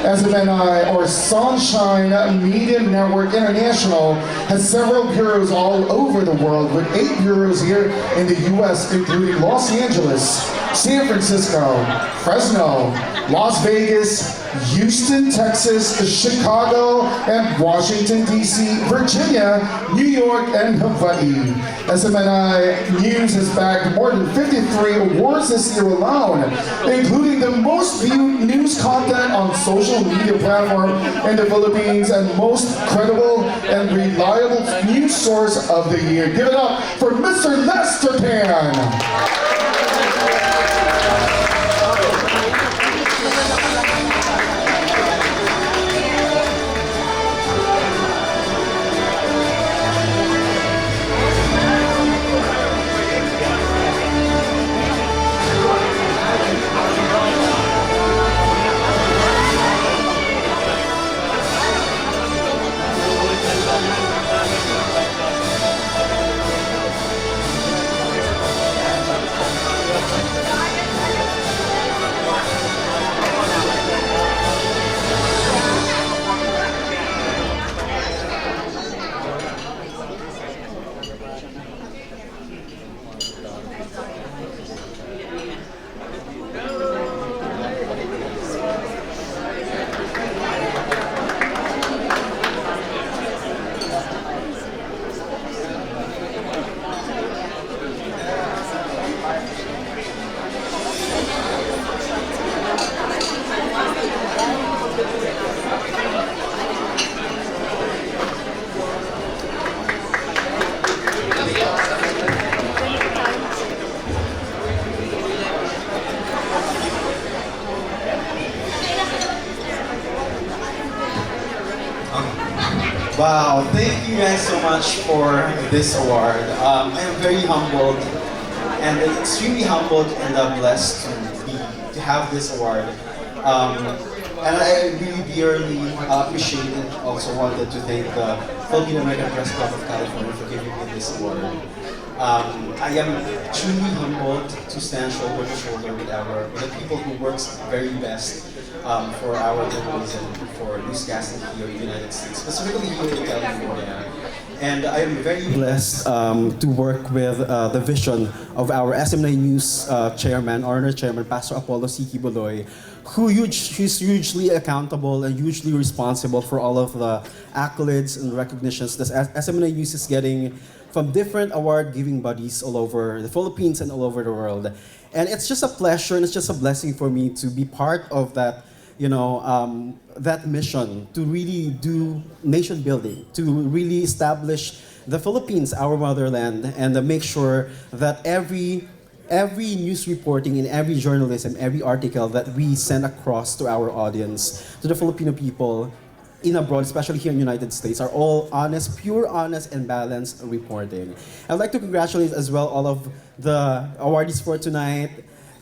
SMNI, or Sunshine Media Network International, has several bureaus all over the world, with 8 bureaus here in the US, including Los Angeles, San Francisco, Fresno, Las Vegas, Houston, Texas, Chicago, and Washington, D.C., Virginia, New York, and Hawaii. SMNI News has bagged more than 53 awards this year alone, including the most viewed news content on social media platform in the Philippines and most credible and reliable news source of the year. Give it up for Mr. Lester Tan. Wow, thank you guys so much for this award. I am very humbled and extremely humbled and blessed to have this award. And I really dearly appreciate and also wanted to thank the Filipino American Press Club of California for giving me this award. I am truly humbled to stand shoulder to shoulder with the people who works very best for our journalism, for newscasting here in the United States, specifically here in California. And I am very blessed to work with the vision of our SMNI News chairman, Honorary Chairman, Pastor Apollo C. Kibuloy, who's hugely accountable and hugely responsible for all of the accolades and recognitions that SMNI News is getting from different award-giving bodies all over the Philippines and all over the world. And it's just a pleasure and it's just a blessing for me to be part of that, that mission to really do nation building, to really establish the Philippines, our motherland, and make sure that every every news reporting in every journalism, every article that we send across to our audience, to the Filipino people in abroad, especially here in the United States, are all honest, pure, honest, and balanced reporting. I'd like to congratulate as well all of the awardees for tonight.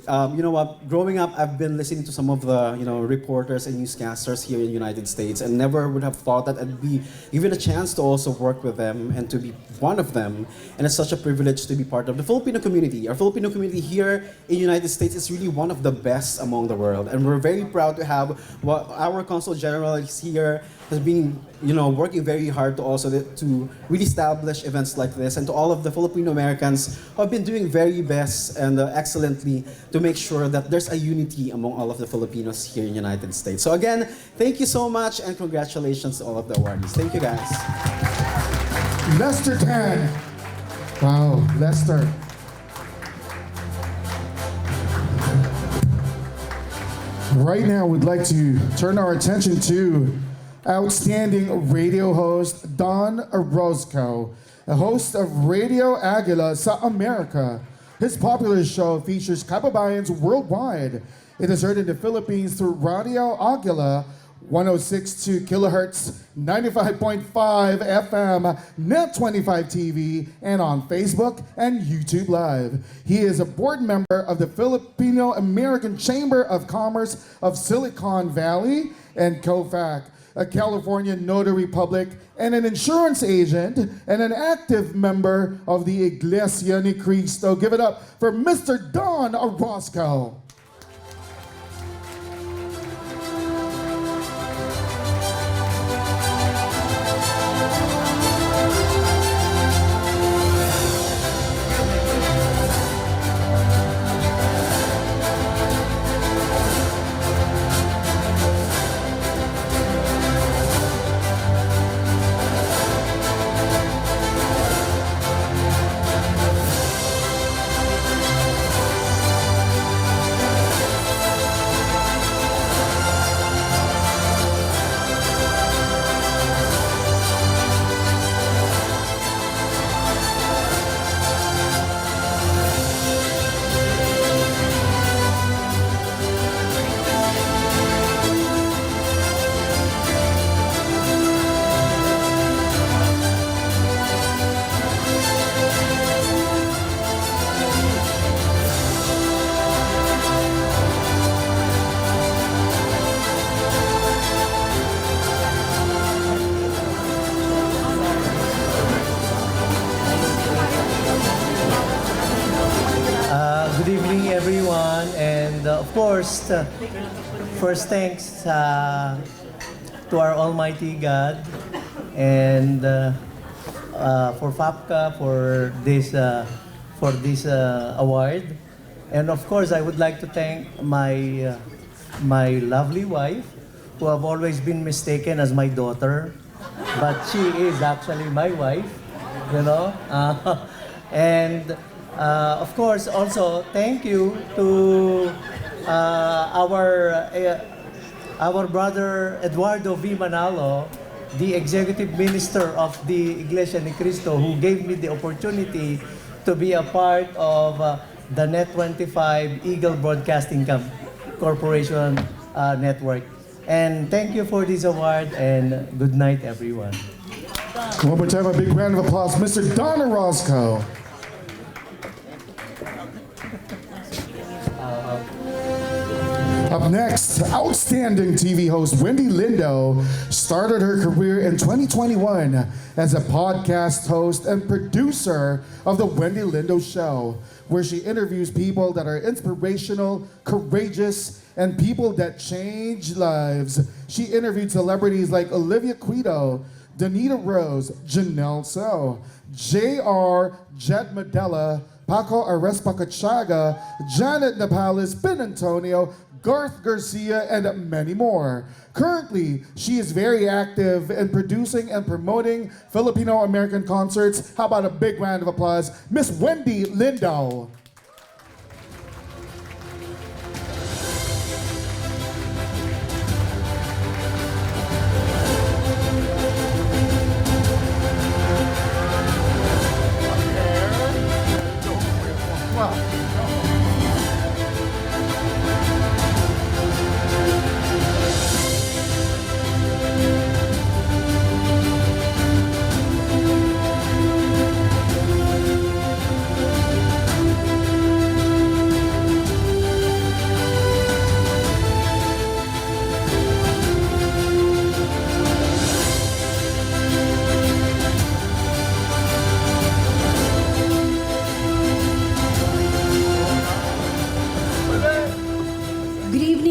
You know what? Growing up, I've been listening to some of the reporters and newscasters here in the United States, and never would have thought that I'd be given a chance to also work with them and to be one of them. And it's such a privilege to be part of the Filipino community. Our Filipino community here in the United States is really one of the best among the world, and we're very proud to have our Consul General is here, has been working very hard to also to really establish events like this, and to all of the Filipino Americans who have been doing very best and excellently to make sure that there's a unity among all of the Filipinos here in the United States. So again, thank you so much and congratulations to all of the awardees. Thank you guys. Lester Tan. Wow, Lester. Right now, we'd like to turn our attention to outstanding radio host Don Orozco, a host of Radio Aguila sa America. His popular show features kababayans worldwide. It is heard in the Philippines through Radio Aguila, 106.2 kilohertz, 95.5 FM, Net 25 TV, and on Facebook and YouTube Live. He is a board member of the Filipino American Chamber of Commerce of Silicon Valley and COFAC, a California notary public, and an insurance agent, and an active member of the Iglesia ni Cristo. Give it up for Mr. Don Orozco. Good evening, everyone, and of course, first thanks to our Almighty God and for FAPCCA for this award, and of course, I would like to thank my lovely wife, who have always been mistaken as my daughter, but she is actually my wife, and. Of course, also thank you to our brother Eduardo V. Manalo, the executive minister of the Iglesia ni Cristo, who gave me the opportunity to be a part of the Net 25 Eagle Broadcasting Corporation network. And thank you for this award, and good night, everyone. One more time, a big round of applause, Mr. Don Orozco. Up next, outstanding TV host Wendy Lindo started her career in 2021 as a podcast host and producer of The Wendy Lindo Show, where she interviews people that are inspirational, courageous, and people that change lives. She interviewed celebrities like Olivia Quito, Danita Rose, Janelle So, J.R. Jet Medella, Paco Arespacachaga, Janet Napales, Ben Antonio, Garth Garcia, and many more. Currently, she is very active in producing and promoting Filipino-American concerts. How about a big round of applause, Miss Wendy Lindo.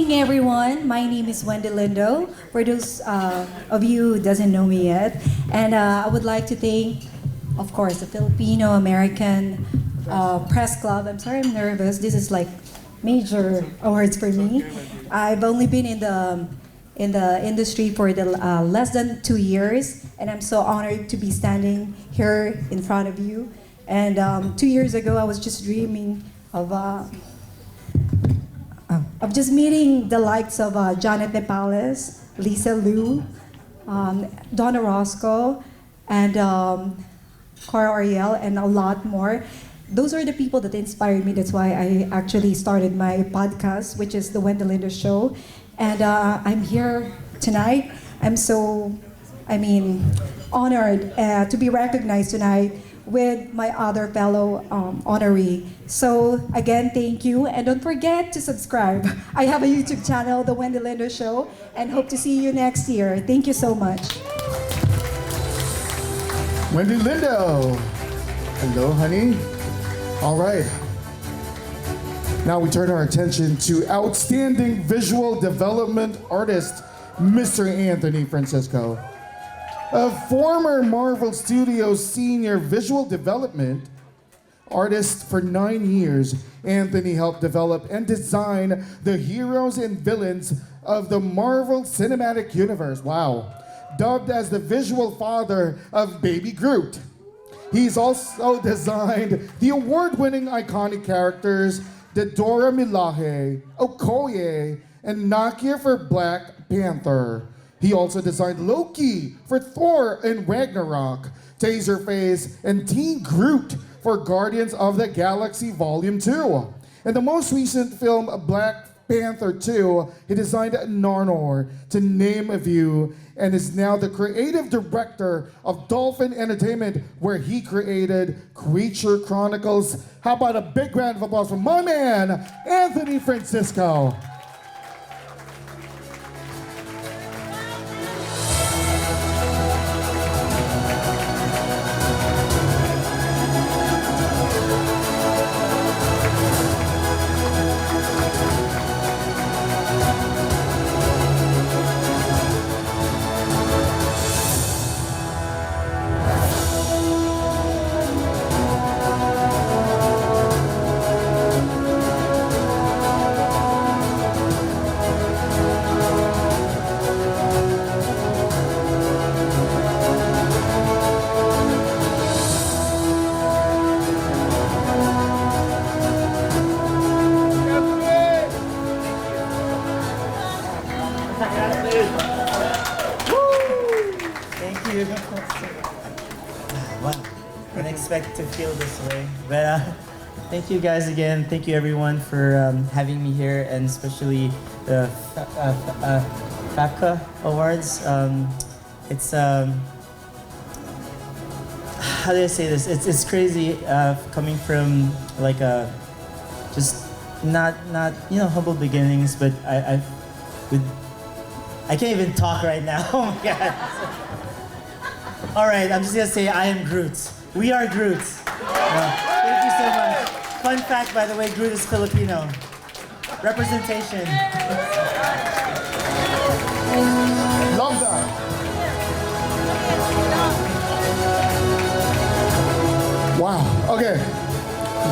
evening, everyone. My name is Wendy Lindo. For those of you who doesn't know me yet, and I would like to thank, of course, the Filipino American Press Club. I'm sorry, I'm nervous. This is like major awards for me. I've only been in the industry for the less than 2 years, and I'm so honored to be standing here in front of you. And 2 years ago, I was just dreaming of just meeting the likes of Janet Nepales, Lisa Liu, Donna Roscoe, and Cora Ariel, and a lot more. Those are the people that inspired me. That's why I actually started my podcast, which is The Wendy Lindo Show. And I'm here tonight. I'm so, honored to be recognized tonight with my other fellow honoree. So again, thank you, and don't forget to subscribe. I have a YouTube channel, The Wendy Lindo Show, and hope to see you next year. Thank you so much. Wendy Lindo. Hello, honey. All right. Now we turn our attention to outstanding visual development artist, Mr. Anthony Francisco. A former Marvel Studios senior visual development artist for 9 years, Anthony helped develop and design the heroes and villains of the Marvel Cinematic Universe. Wow. Dubbed as the visual father of Baby Groot. He's also designed the award-winning iconic characters, the Dora Milaje, Okoye, and Nakia for Black Panther. He also designed Loki for Thor and Ragnarok, Taserface, and Teen Groot for Guardians of the Galaxy Volume 2. In the most recent film, Black Panther 2, he designed Narnor, to name a few, and is now the creative director of Dolphin Entertainment, where he created Creature Chronicles. How about a big round of applause for my man, Anthony Francisco. Thank you. Wow, didn't expect to feel this way. But thank you guys again. Thank you everyone for having me here, and especially the FAPCCA Awards. It's how do I say this? It's crazy coming from like a just not humble beginnings, but I can't even talk right now. Oh my God. All right, I'm just gonna say I am Groot. We are Groot. Thank you so much. Fun fact, by the way, Groot is Filipino. Representation. Love that. Wow. Okay.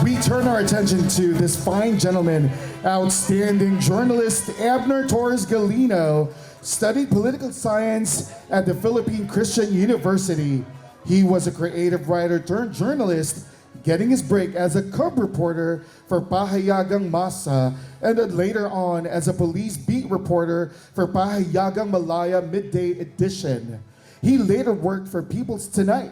We turn our attention to this fine gentleman, outstanding journalist Abner Torres Galino, studied political science at the Philippine Christian University. He was a creative writer turned journalist, getting his break as a cub reporter for Pahayagang Masa, and then later on as a police beat reporter for Pahayagang Malaya Midday Edition. He later worked for People's Tonight,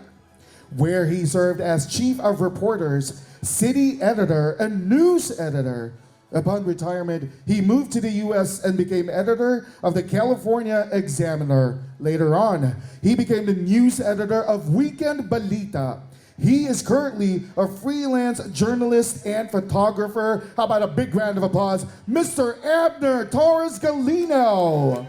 where he served as chief of reporters, city editor, and news editor. Upon retirement, he moved to the U.S. and became editor of the California Examiner. Later on, he became the news editor of Weekend Balita. He is currently a freelance journalist and photographer. How about a big round of applause, Mr. Abner Torres Galino.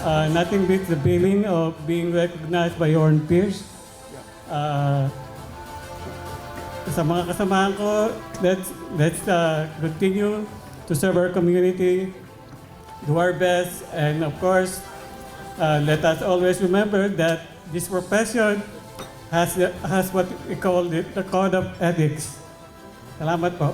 Nothing beats the feeling of being recognized by your own peers. Sa mga kasamahan ko, let's continue to serve our community, do our best, and of course, let us always remember that this profession has what we call the code of ethics. Salamat po.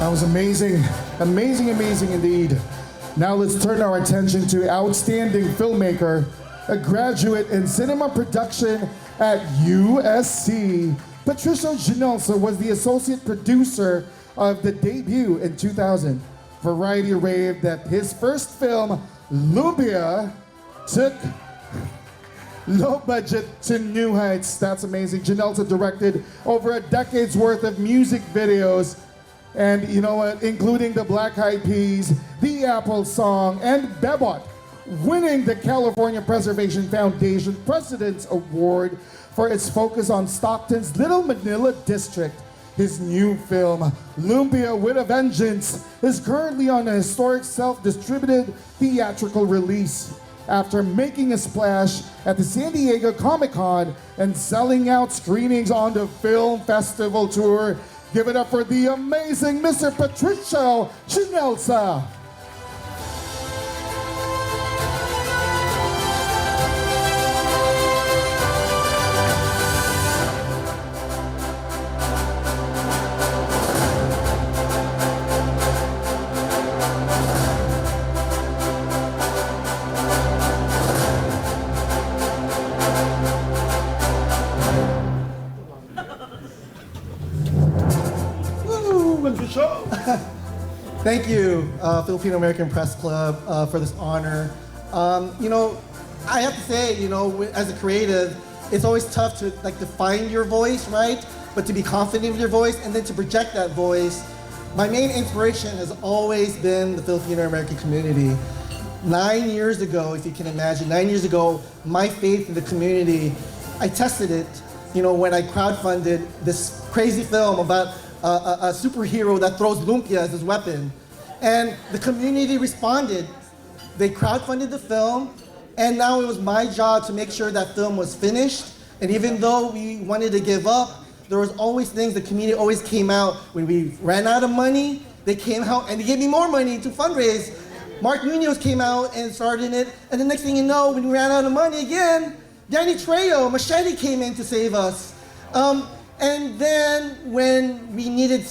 That was amazing. Amazing, amazing indeed. Now let's turn our attention to outstanding filmmaker, a graduate in cinema production at USC. Patricia Ginelsa was the associate producer of the debut in 2000. Variety raved that his first film, Lumpia, took low budget to new heights. That's amazing. Ginelsa directed over a decade's worth of music videos, and you know what, including the Black Eyed Peas, the Apple Song, and Bebot, winning the California Preservation Foundation President's Award for its focus on Stockton's Little Manila District. His new film, Lumpia with a Vengeance, is currently on a historic self-distributed theatrical release. After making a splash at the San Diego Comic-Con and selling out screenings on the film festival tour, give it up for the amazing Mr. Patricio Ginelsa. Thank you, Filipino American Press Club, for this honor. You know, I have to say, you know, as a creative, it's always tough to find your voice, right? But to be confident in your voice and then to project that voice. My main inspiration has always been the Filipino American community. 9 years ago, if you can imagine, 9 years ago, my faith in the community, I tested it, you know, when I crowdfunded this crazy film about a superhero that throws lumpia as his weapon. And the community responded. They crowdfunded the film, and now it was my job to make sure that film was finished. And even though we wanted to give up, there was always things, the community always came out. When we ran out of money, they came out and they gave me more money to fundraise. Mark Munoz came out and started it, and the next thing you know, when we ran out of money again, Danny Trejo, Machete came in to save us. And then when we needed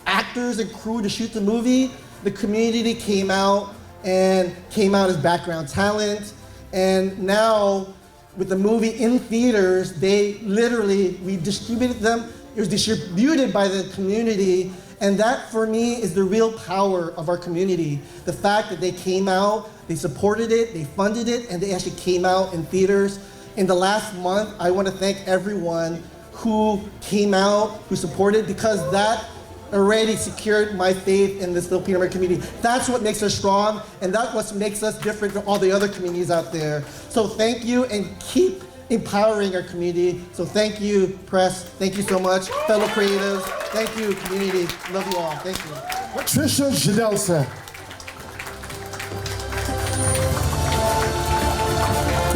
actors and crew to shoot the movie, the community came out as background talent. And now with the movie in theaters, we distributed them. It was distributed by the community. And that for me is the real power of our community. The fact that they came out, they supported it, they funded it, and they actually came out in theaters. In the last month, I want to thank everyone who came out, who supported, because that already secured my faith in this Filipino American community. That's what makes us strong, and that's what makes us different from all the other communities out there. So thank you, and keep empowering our community. So thank you, press. Thank you so much, fellow creatives. Thank you, community. Love you all. Thank you. Patricia Ginelsa.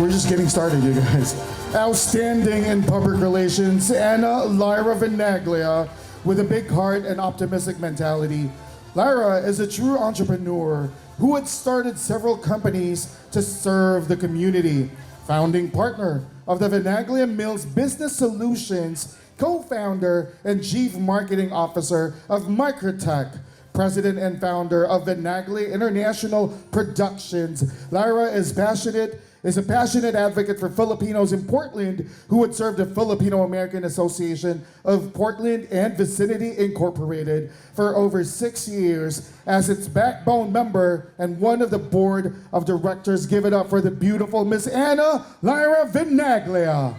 We're just getting started, you guys. Outstanding in public relations, Anna Lyra Venaglia, with a big heart and optimistic mentality. Lyra is a true entrepreneur who had started several companies to serve the community. Founding partner of the Venaglia Mills Business Solutions, co-founder and chief marketing officer of Microtech, president and founder of Venaglia International Productions. Lyra is a passionate advocate for Filipinos in Portland who had served the Filipino American Association of Portland and Vicinity Incorporated for over 6 years as its backbone member and one of the board of directors. Give it up for the beautiful Miss Anna Lyra Venaglia.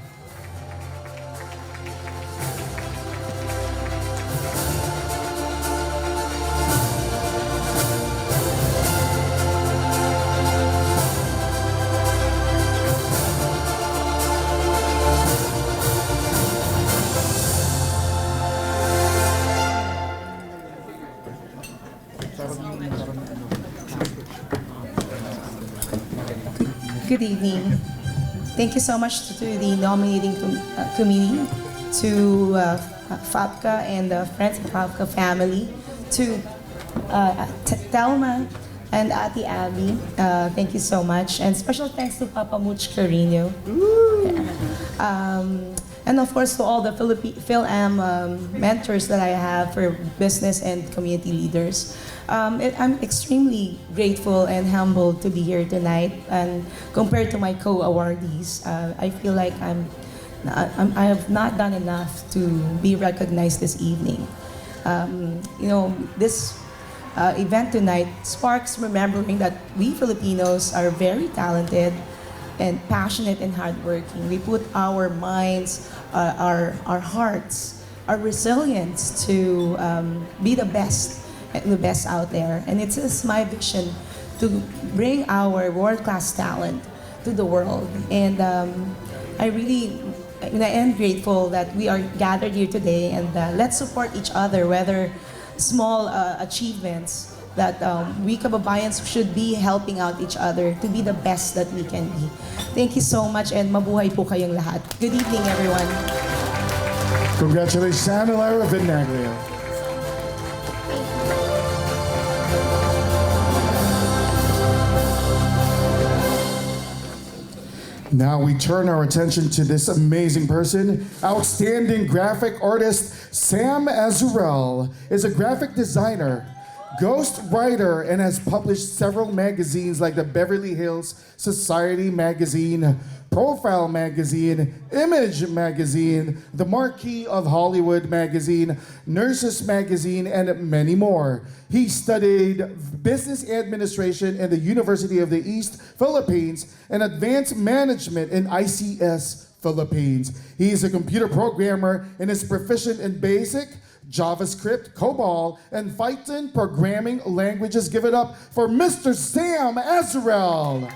Good evening. Thank you so much to the nominating committee, to FAPCCA and the Friends of FAPCCA family, to Telma and Ate Abby. Thank you so much. And special thanks to Papa Much Carino. And of course to all the Phil-Am mentors that I have for business and community leaders. I'm extremely grateful and humbled to be here tonight. And compared to my co-awardees, I feel like I have not done enough to be recognized this evening. This event tonight sparks remembering that we Filipinos are very talented and passionate and hardworking. We put our minds, our hearts, our resilience to be the best out there. And it's just my vision to bring our world-class talent to the world. And I am grateful that we are gathered here today, and let's support each other, whether small achievements, that we kababayans should be helping out each other to be the best that we can be. Thank you so much, and mabuhay po kayong lahat. Good evening, everyone. Congratulations, Lara Vinaglia. Now we turn our attention to this amazing person. Outstanding graphic artist Sam Azurel is a graphic designer, ghost writer, and has published several magazines like the Beverly Hills Society magazine, Profile magazine, Image magazine, the Marquis of Hollywood magazine, Nurses magazine, and many more. He studied business administration in the University of the East Philippines and advanced management in ICS Philippines. He is a computer programmer and is proficient in BASIC, JavaScript, COBOL, and Python programming languages. Give it up for Mr. Sam Azurel.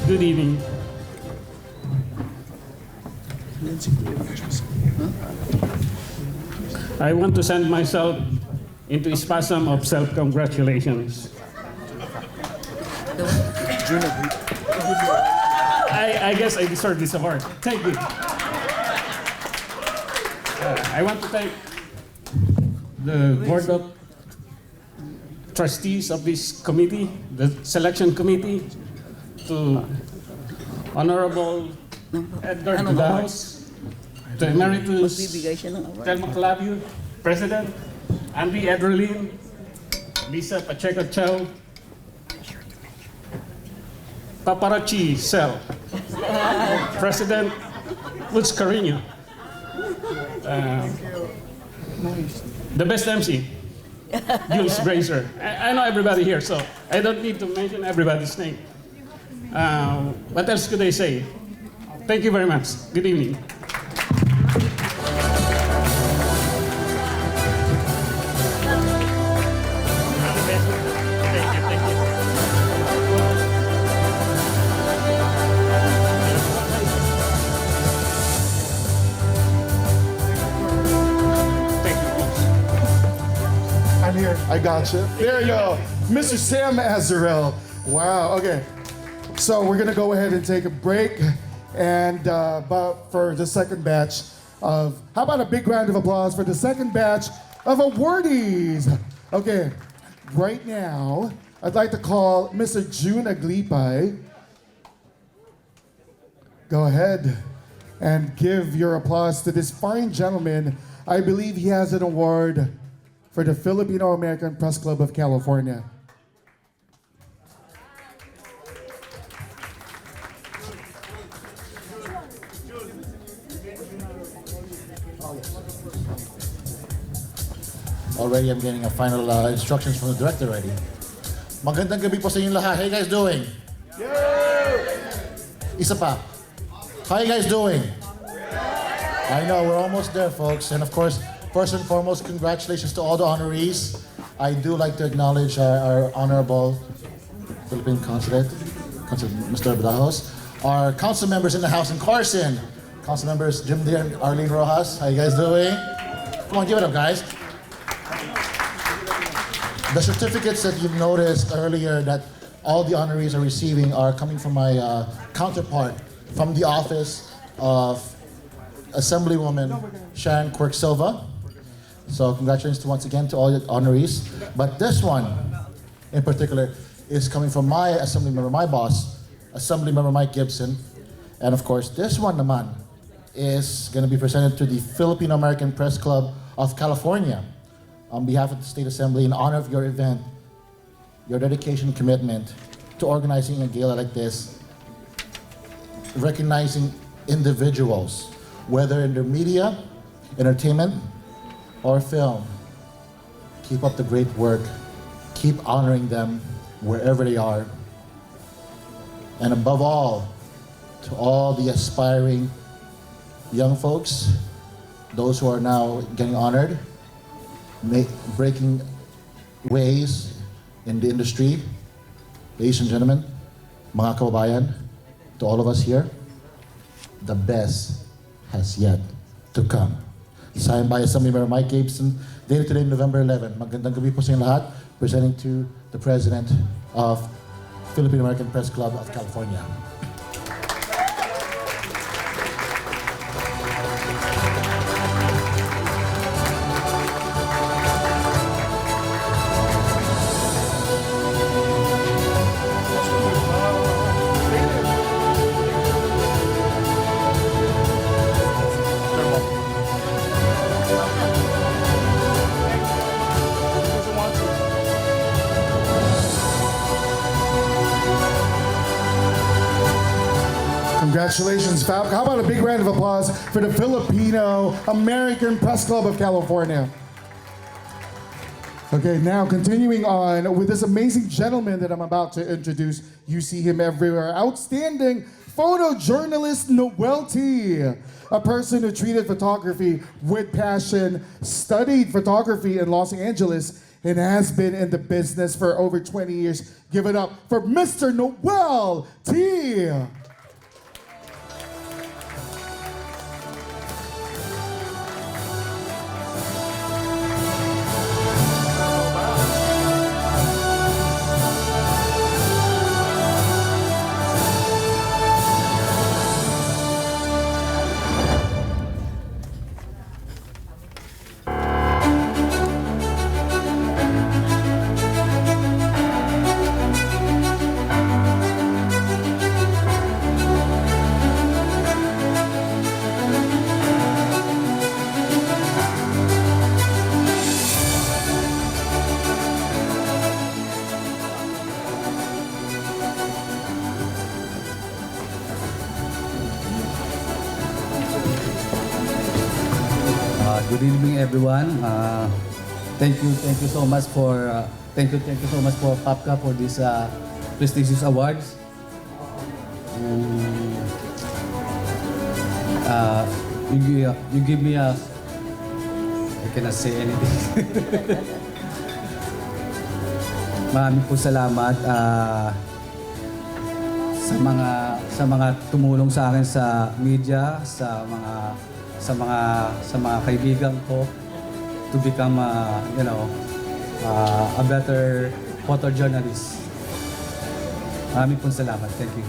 Good evening. I want to send myself into a spasm of self-congratulations. I guess I deserve this award. Thank you. I want to thank the Board of Trustees of this committee, the selection committee, to Honorable Edgar Dulaos, to Emeritus Telma Clavio, President, Andy Edrelin, Lisa Pacheco Chow, Paparazzi Cell, President Lutz Carino, the best MC, Jules Brazier. I know everybody here, so I don't need to mention everybody's name. What else could I say? Thank you very much. Good evening. I'm here. I got you. There you go. Mr. Sam Azurel. Wow. Okay. So we're going to go ahead and take a break. And but for the second batch of, how about a big round of applause for the second batch of awardees? Okay. Right now, I'd like to call Mr. June Aglipay. Go ahead and give your applause to this fine gentleman. I believe he has an award for the Filipino American Press Club of California. Already I'm getting a final instructions from the director already. Magandang gabi po sa inyong lahat. How you guys doing? Isa pa. How you guys doing? I know, we're almost there, folks. And of course, first and foremost, congratulations to all the honorees. I do like to acknowledge our honorable Philippine Consulate, Mr. Bdajos. Our council members in the house in Carson. Council members Jim Deere and Arlene Rojas. How you guys doing? Come on, give it up, guys. The certificates that you've noticed earlier that all the honorees are receiving are coming from my counterpart from the office of Assemblywoman Sharon Quirk Silva. So congratulations once again to all the honorees. But this one in particular is coming from my assembly member, my boss, Assemblymember Mike Gibson. And of course, this one naman is going to be presented to the Filipino American Press Club of California. On behalf of the State Assembly, in honor of your event, your dedication and commitment to organizing a gala like this, recognizing individuals, whether in the media, entertainment, or film. Keep up the great work. Keep honoring them wherever they are. And above all, to all the aspiring young folks, those who are now getting honored, breaking ways in the industry, ladies and gentlemen, mga kababayan, to all of us here, the best has yet to come. Signed by Assemblymember Mike Gibson, dated today, November 11. Magandang gabi po sa inyong lahat, presenting to the President of Philippine American Press Club of California. Congratulations, FAPCCA. How about a big round of applause for the Filipino American Press Club of California? Okay, now continuing on with this amazing gentleman that I'm about to introduce. You see him everywhere. Outstanding photojournalist Noel T. A person who treated photography with passion, studied photography in Los Angeles, and has been in the business for over 20 years. Give it up for Mr. Noel T. Good evening, everyone. Thank you so much for FAPCCA for this prestigious awards. You give me a. I cannot say anything. Maraming po salamat sa mga tumulong sa akin sa media, sa mga kaibigan ko to become a better photojournalist. Maraming pong salamat. Thank you.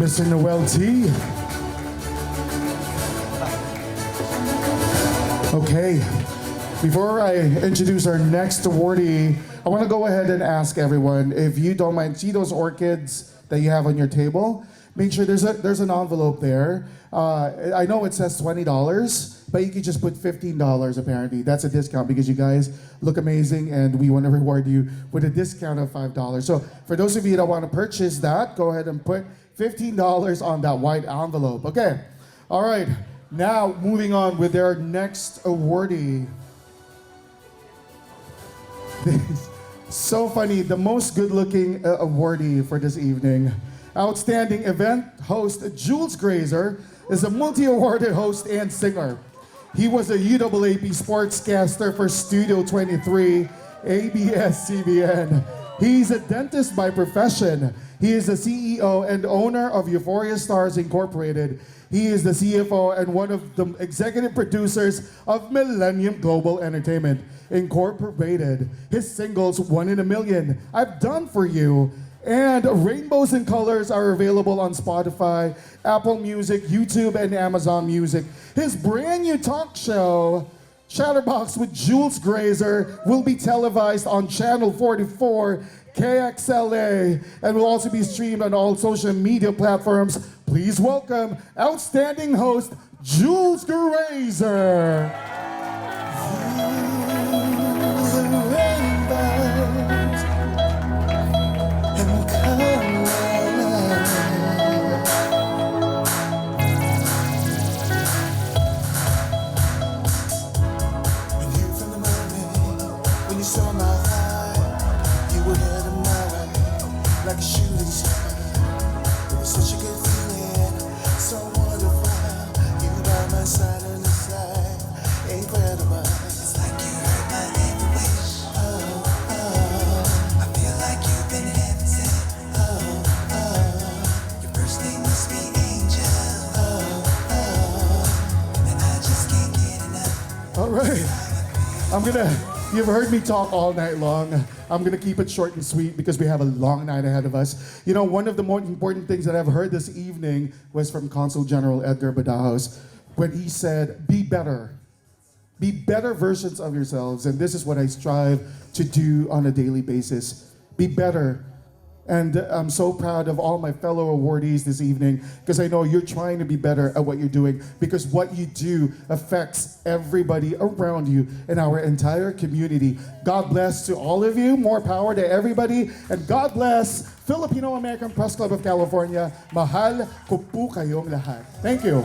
Mr. Noel T. Okay, before I introduce our next awardee, I want to go ahead and ask everyone, if you don't mind, see those orchids that you have on your table? Make sure there's an envelope there. I know it says $20, but you can just put $15 apparently. That's a discount because you guys look amazing and we want to reward you with a discount of $5. So for those of you that want to purchase that, go ahead and put $15 on that white envelope. Okay. All right. Now, moving on with our next awardee. So funny, the most good-looking awardee for this evening. Outstanding event host Jules Grazer is a multi-awarded host and singer. He was a UAAP sportscaster for Studio 23, ABS-CBN. He's a dentist by profession. He is the CEO and owner of Euphoria Stars Incorporated. He is the CFO and one of the executive producers of Millennium Global Entertainment Incorporated. His singles, One in a Million, I've Done For You, and Rainbows and Colors are available on Spotify, Apple Music, YouTube, and Amazon Music. His brand new talk show, Chatterbox with Jules Grazer, will be televised on Channel 44, KXLA, and will also be streamed on all social media platforms. Please welcome outstanding host, Jules Grazer. Like a shooting star, it was such a good feeling, so wonderful. You by my side and the side, incredible. It's like you heard my every wish. Oh, oh, I feel like you've been heaven sent. Oh, oh, your first name must be Angel. Oh, oh, and I just can't get enough. All right, you've heard me talk all night long. I'm gonna keep it short and sweet because we have a long night ahead of us. You know, one of the more important things that I've heard this evening was from Consul General Edgar Badajoz when he said, be better. Be better versions of yourselves. And this is what I strive to do on a daily basis. Be better. And I'm so proud of all my fellow awardees this evening because I know you're trying to be better at what you're doing because what you do affects everybody around you in our entire community. God bless to all of you. More power to everybody. And God bless Filipino American Press Club of California. Mahal ko po kayong lahat. Thank you.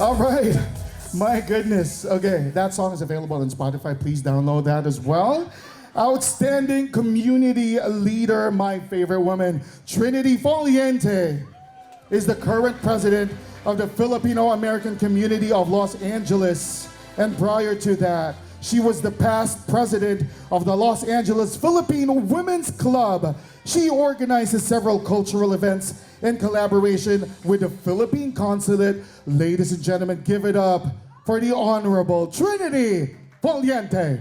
All right, my goodness. Okay, that song is available on Spotify. Please download that as well. Outstanding community leader, my favorite woman, Trinity Foliente, is the current president of the Filipino American community of Los Angeles. And prior to that, she was the past president of the Los Angeles Filipino Women's Club. She organizes several cultural events in collaboration with the Philippine Consulate. Ladies and gentlemen, give it up for the Honorable Trinity Foliente.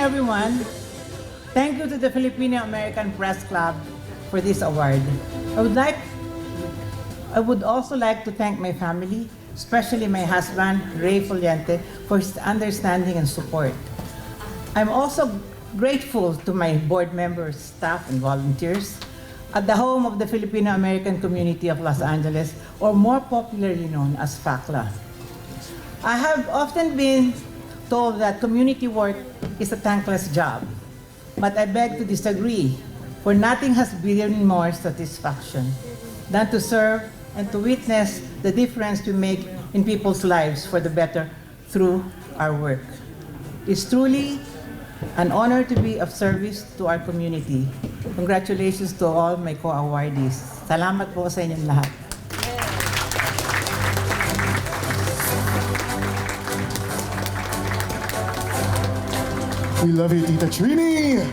everyone. Thank you to the Filipino American Press Club for this award. I would also like to thank my family, especially my husband, Ray Foliente, for his understanding and support. I'm also grateful to my board members, staff, and volunteers at the home of the Filipino American community of Los Angeles, or more popularly known as FAPCCA. I have often been told that community work is a thankless job. But I beg to disagree, for nothing has given more satisfaction than to serve and to witness the difference we make in people's lives for the better through our work. It's truly an honor to be of service to our community. Congratulations to all my co-awardees. Salamat po sa inyong lahat. We love you, Tita Trini.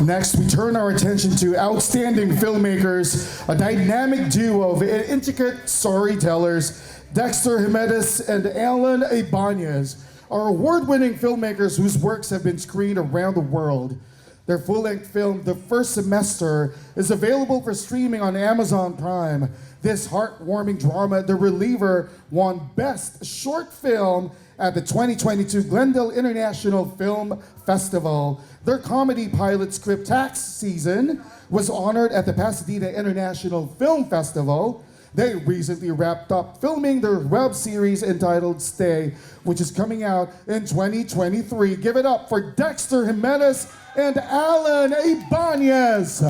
Next, we turn our attention to outstanding filmmakers, a dynamic duo of intricate storytellers, Dexter Jimenez and Alan Ibanez, are award-winning filmmakers whose works have been screened around the world. Their full-length film, The First Semester, is available for streaming on Amazon Prime. This heartwarming drama, The Reliever, won Best Short Film at the 2022 Glendale International Film Festival. Their comedy pilot script, Tax Season, was honored at the Pasadena International Film Festival. They recently wrapped up filming their web series entitled Stay, which is coming out in 2023. Give it up for Dexter Jimenez and Alan Ibanez.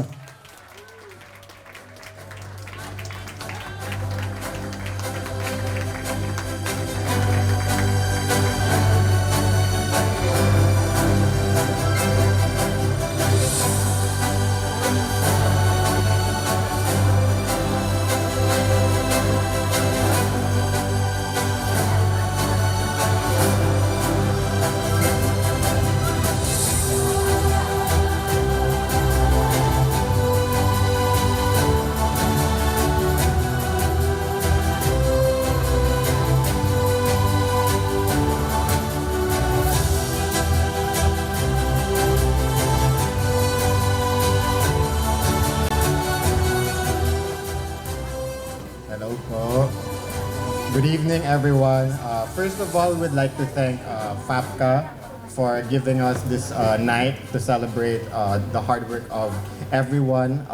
Good evening, everyone. First of all, we'd like to thank FAPCCA for giving us this night to celebrate the hard work of everyone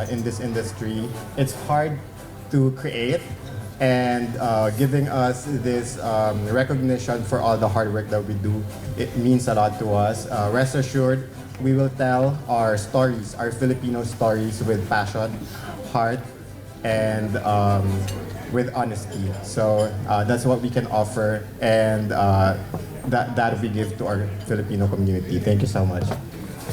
in this industry. It's hard to create, and giving us this recognition for all the hard work that we do, it means a lot to us. Rest assured, we will tell our stories, our Filipino stories, with passion, heart, and with honesty. So that's what we can offer, and that we give to our Filipino community. Thank you so much.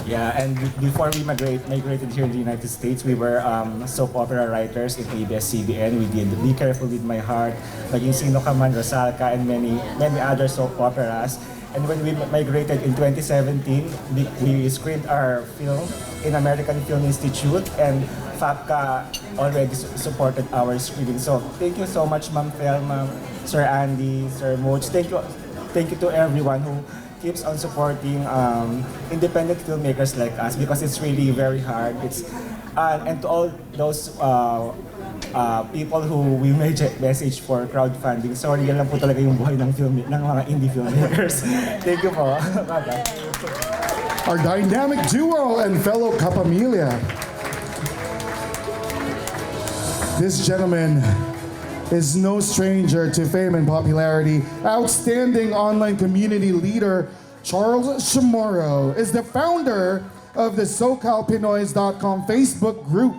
Yeah, and before we migrated here in the United States, we were soap opera writers in ABS-CBN. We did Be Careful With My Heart, Naging Sino Ka Man, Rosalca, and many other soap operas. And when we migrated in 2017, we screened our film in American Film Institute, and FAPCCA already supported our screening. So thank you so much, Ma'am Thelma, Sir Andy, Sir Moch. Thank you to everyone who keeps on supporting independent filmmakers like us, because it's really very hard. And to all those people who we may message for crowdfunding, sorry, yan lang po talaga yung buhay ng mga indie filmmakers. Thank you po. Bye-bye. Our dynamic duo and fellow Kapamilya. This gentleman is no stranger to fame and popularity. Outstanding online community leader Charles Chamorro is the founder of the SoCalPinoys.com Facebook group.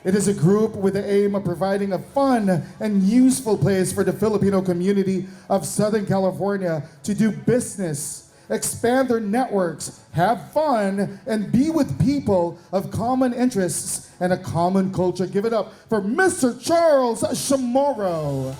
It is a group with the aim of providing a fun and useful place for the Filipino community of Southern California to do business, expand their networks, have fun, and be with people of common interests and a common culture. Give it up for Mr. Charles Chamorro.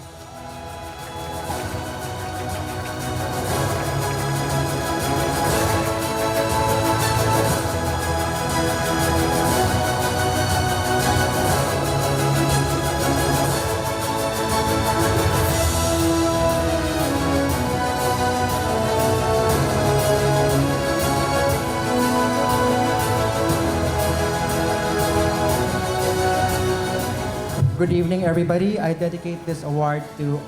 Good evening, everybody. I dedicate this award to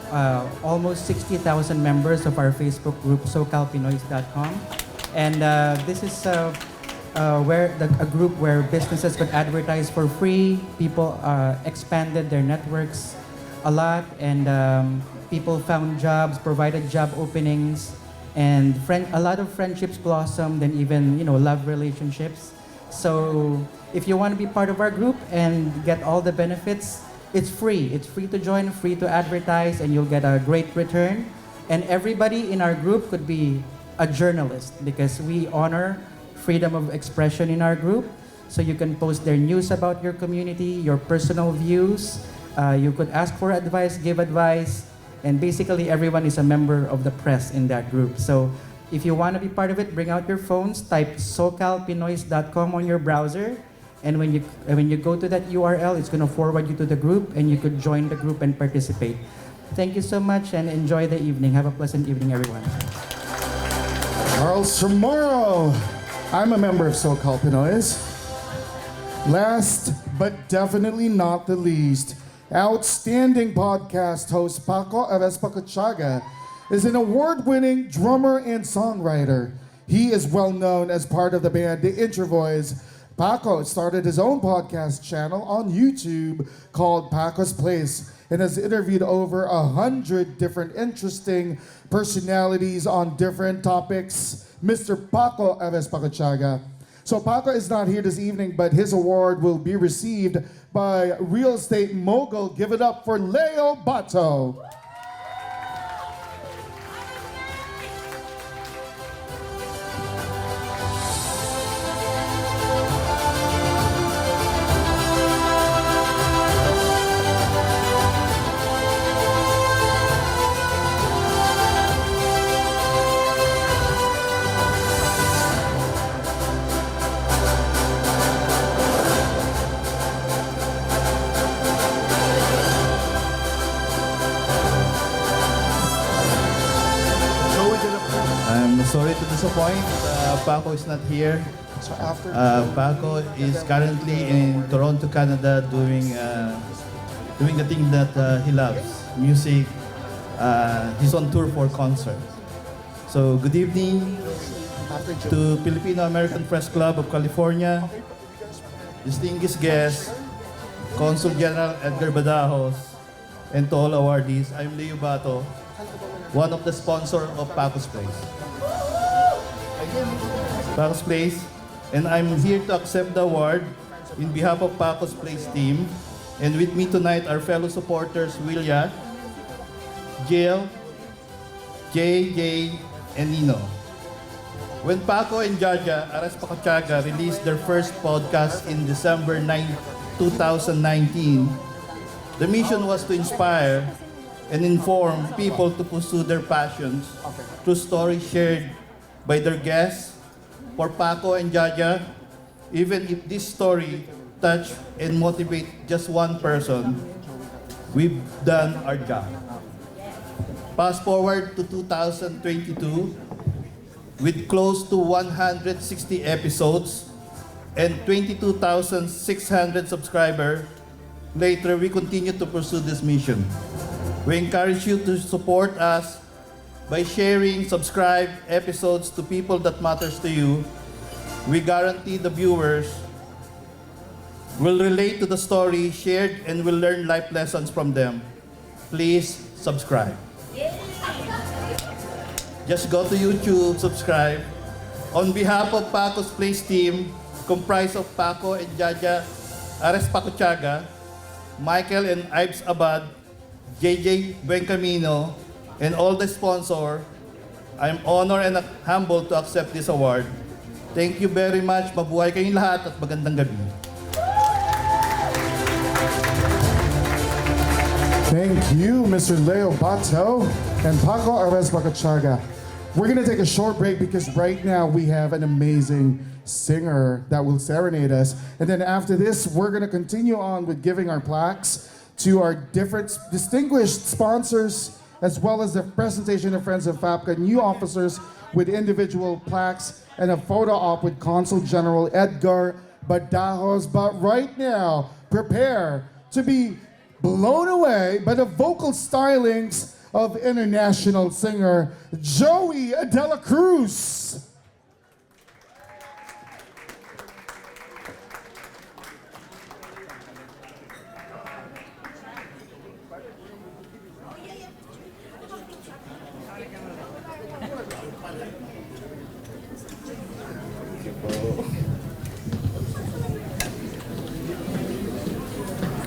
almost 60,000 members of our Facebook group, SoCalPinoys.com. And this is a group where businesses could advertise for free. People expanded their networks a lot, and people found jobs, provided job openings, and a lot of friendships blossomed, and even love relationships. So if you want to be part of our group and get all the benefits, it's free. It's free to join, free to advertise, and you'll get a great return. And everybody in our group could be a journalist because we honor freedom of expression in our group. So you can post their news about your community, your personal views. You could ask for advice, give advice, and basically everyone is a member of the press in that group. So if you want to be part of it, bring out your phones, type socalpinoys.com on your browser, and when you go to that URL, it's going to forward you to the group, and you could join the group and participate. Thank you so much, and enjoy the evening. Have a pleasant evening, everyone. Charles Chamorro. I'm a member of SoCal Pinoys. Last but definitely not the least, outstanding podcast host Paco FAPCCA is an award-winning drummer and songwriter. He is well known as part of the band The Introvoice. Paco started his own podcast channel on YouTube called Paco's Place and has interviewed over 100 different interesting personalities on different topics. Mr. Paco FAPCCA. So Paco is not here this evening, but his award will be received by real estate mogul. Give it up for Leo Bato. Sorry to disappoint, Paco is not here. So after Paco is currently in Toronto, Canada, doing the thing that he loves, music. He's on tour for concert. So good evening to Filipino-American Press Club of California, distinguished guests, Consul General Edgar Badajos, and to all awardees. I'm Leo Bato, one of the sponsors of Paco's Place. Paco's Place, and I'm here to accept the award in behalf of Paco's Place team. And with me tonight are fellow supporters Willia, Jill, JJ, and Nino. When Paco and Jaja FAPCCA released their first podcast in December 9, 2019, the mission was to inspire and inform people to pursue their passions through stories shared by their guests. For Paco and Jaja, even if this story touch and motivate just one person, we've done our job. Fast forward to 2022, with close to 160 episodes and 22,600 subscribers, later we continue to pursue this mission. We encourage you to support us by sharing, subscribe episodes to people that matters to you. We guarantee the viewers will relate to the story shared and will learn life lessons from them. Please subscribe. Just go to YouTube, subscribe. On behalf of Paco's Place team, comprised of Paco and Jaja FAPCCA, Michael and Ives Abad, JJ Buencamino, and all the sponsor, I'm honored and humbled to accept this award. Thank you very much. Mabuhay kayong lahat at magandang gabi. Thank you, Mr. Leo Bato and Paco FAPCCA. We're gonna take a short break because right now we have an amazing singer that will serenade us. And then after this, we're gonna continue on with giving our plaques to our different distinguished sponsors, as well as the presentation of Friends of FAPCCA, new officers with individual plaques, and a photo op with Consul General Edgar Badajos. But right now, prepare to be blown away by the vocal stylings of international singer Joey De La Cruz.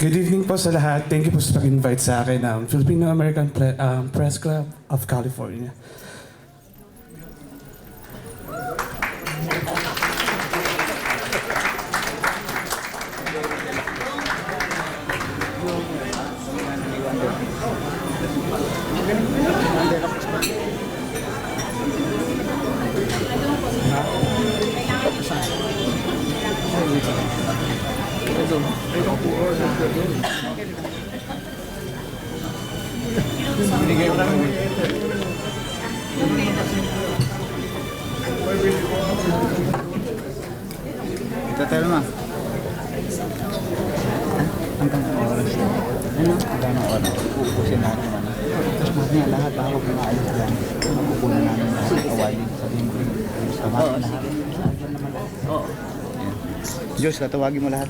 Good evening po sa lahat. Thank you po sa pag-invite sa akin ng Filipino-American Press Club of California. Ito tayo na. Hanggang oras na. Ano? Hanggang oras. Ubusin natin naman. Tapos mamaya lahat hawak na ayos lang. Makukunan namin lahat. Awalin. Sabihin mo rin. Tawagin lahat. Oo. Diyos, tatawagin mo lahat.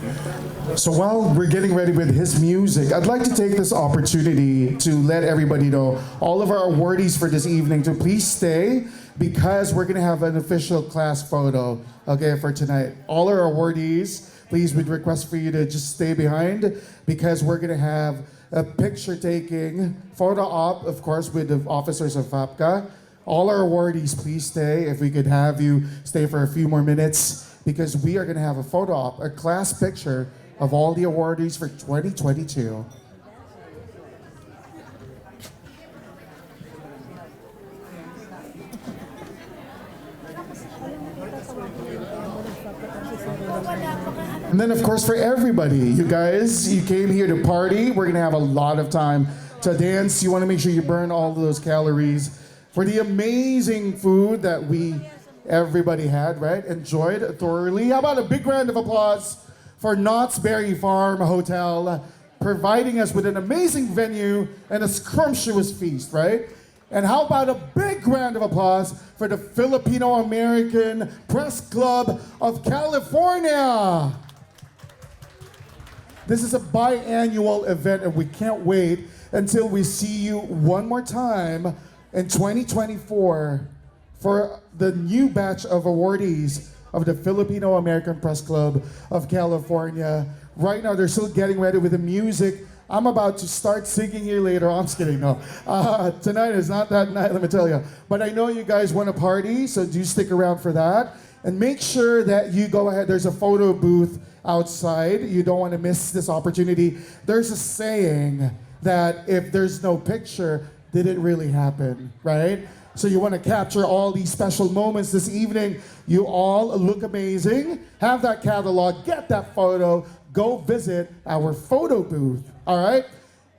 So while we're getting ready with his music, I'd like to take this opportunity to let everybody know, all of our awardees for this evening, to please stay because we're going to have an official class photo, okay, for tonight. All our awardees, please, we'd request for you to just stay behind because we're going to have a picture-taking photo op, of course, with the officers of FAPCCA. All our awardees, please stay. If we could have you stay for a few more minutes, because we are going to have a photo op, a class picture of all the awardees for 2022. And then, of course, for everybody, you guys, you came here to party. We're going to have a lot of time to dance. You want to make sure you burn all of those calories for the amazing food that everybody had, right? Enjoyed thoroughly. How about a big round of applause for Knott's Berry Farm Hotel, providing us with an amazing venue and a scrumptious feast, right? And how about a big round of applause for the Filipino-American Press Club of California. This is a biannual event, and we can't wait until we see you one more time in 2024 for the new batch of awardees of the Filipino-American Press Club of California. Right now, they're still getting ready with the music. I'm about to start singing here later. I'm just kidding, no. Tonight is not that night, let me tell you. But I know you guys want to party, so do stick around for that. And make sure that you go ahead. There's a photo booth outside. You don't want to miss this opportunity. There's a saying that if there's no picture, did it really happen, right? So you want to capture all these special moments this evening. You all look amazing. Have that catalog, get that photo, go visit our photo booth, all right?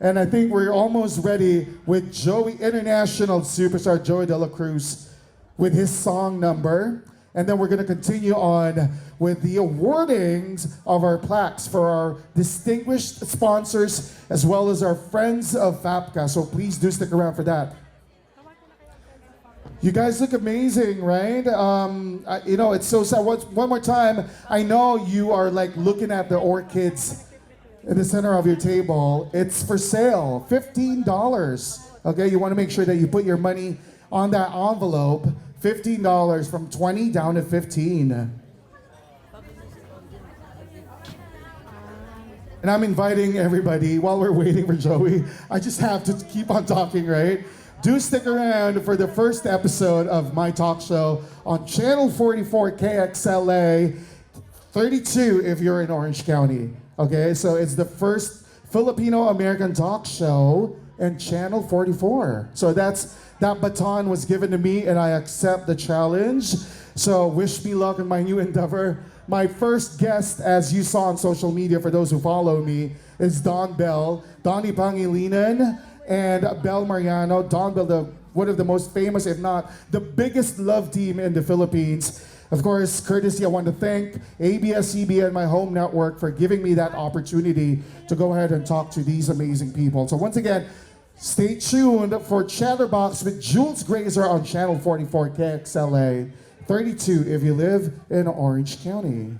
And I think we're almost ready with international superstar Joey De La Cruz with his song number. And then we're going to continue on with the awardings of our plaques for our distinguished sponsors as well as our friends of FAPCCA. So please do stick around for that. You guys look amazing, right? You know, it's so sad. One more time, I know you are like looking at the orchids in the center of your table. It's for sale, $15. Okay, you want to make sure that you put your money on that envelope. $15 from 20 down to 15. And I'm inviting everybody while we're waiting for Joey. I just have to keep on talking, right? Do stick around for the first episode of my talk show on Channel 44 KXLA 32 if you're in Orange County. Okay, so it's the first Filipino-American talk show in Channel 44. So that baton was given to me and I accept the challenge. So wish me luck in my new endeavor. My first guest, as you saw on social media for those who follow me, is Don Bell, Donnie Pangilinan, and Bel Mariano. Don Bell, one of the most famous, if not the biggest love team in the Philippines. Of course, courtesy, I want to thank ABS-CBN, my home network, for giving me that opportunity to go ahead and talk to these amazing people. So once again, stay tuned for Chatterbox with Jules Grazer on Channel 44 KXLA 32 if you live in Orange County.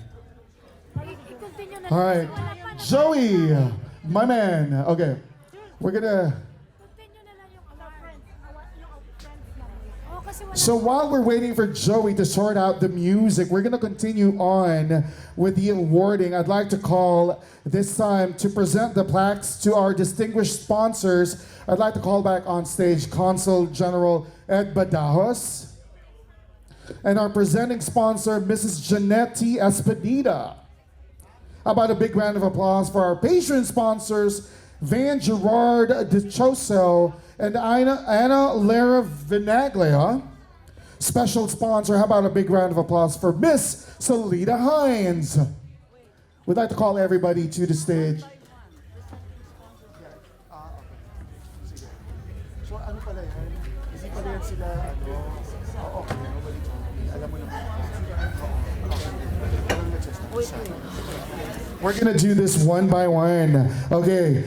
All right, Joey, my man. Okay, we're gonna... So while we're waiting for Joey to sort out the music, we're gonna continue on with the awarding. I'd like to call this time to present the plaques to our distinguished sponsors. I'd like to call back on stage Consul General Ed Badajos and our presenting sponsor, Mrs. Jeanette T. Espinita. How about a big round of applause for our patron sponsors, Van Gerard DiCioso and Anna Lara Vinaglia. Special sponsor, how about a big round of applause for Miss Salida Hines. We'd like to call everybody to the stage. So ano pala yan? Hindi pala yan sila, okay, alam mo naman. We're gonna do this one by one. Okay.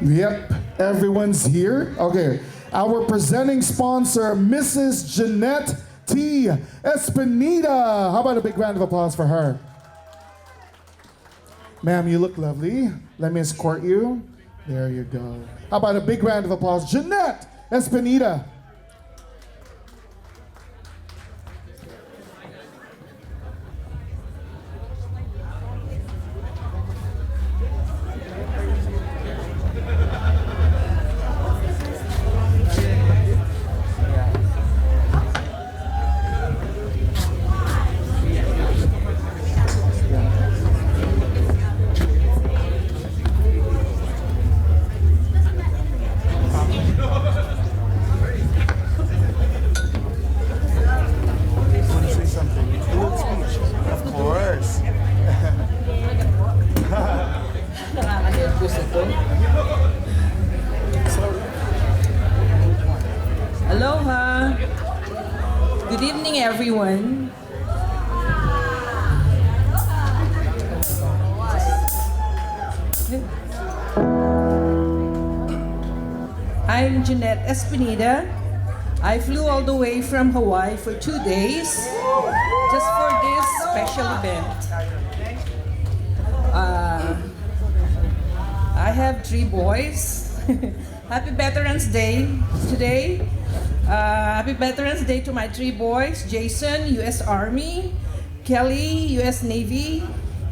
Yep, everyone's here. Okay. Our presenting sponsor, Mrs. Jeanette T. Espinita. How about a big round of applause for her? Ma'am, you look lovely. Let me escort you. There you go. How about a big round of applause, Jeanette Espinita. Aloha. Good evening, everyone. I'm Jeanette Espinita. I flew all the way from Hawaii for 2 days just for this special event. I have 3 boys. Happy Veterans Day today. Happy Veterans Day to my 3 boys, Jason, U.S. Army, Kelly, U.S. Navy,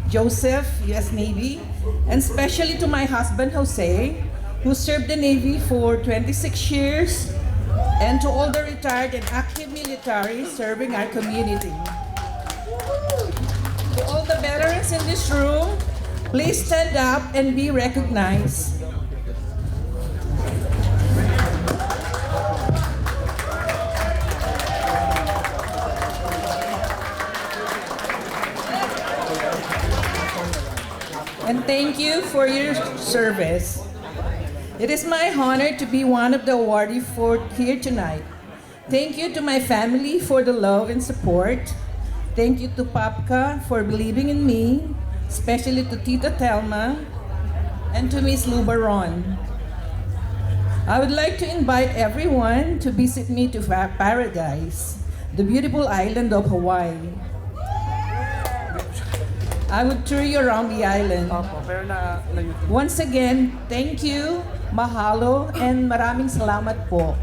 Joseph, U.S. Navy, and especially to my husband, Jose, who served the Navy for 26 years, and to all the retired and active military serving our community. To all the veterans in this room, please stand up and be recognized. And thank you for your service. It is my honor to be one of the awardees for here tonight. Thank you to my family for the love and support. Thank you to FAPCCA for believing in me, especially to Tita Telma and to Miss Lubaron. I would like to invite everyone to visit me to Paradise, the beautiful island of Hawaii. I would tour you around the island. Once again, thank you, mahalo, and maraming salamat po.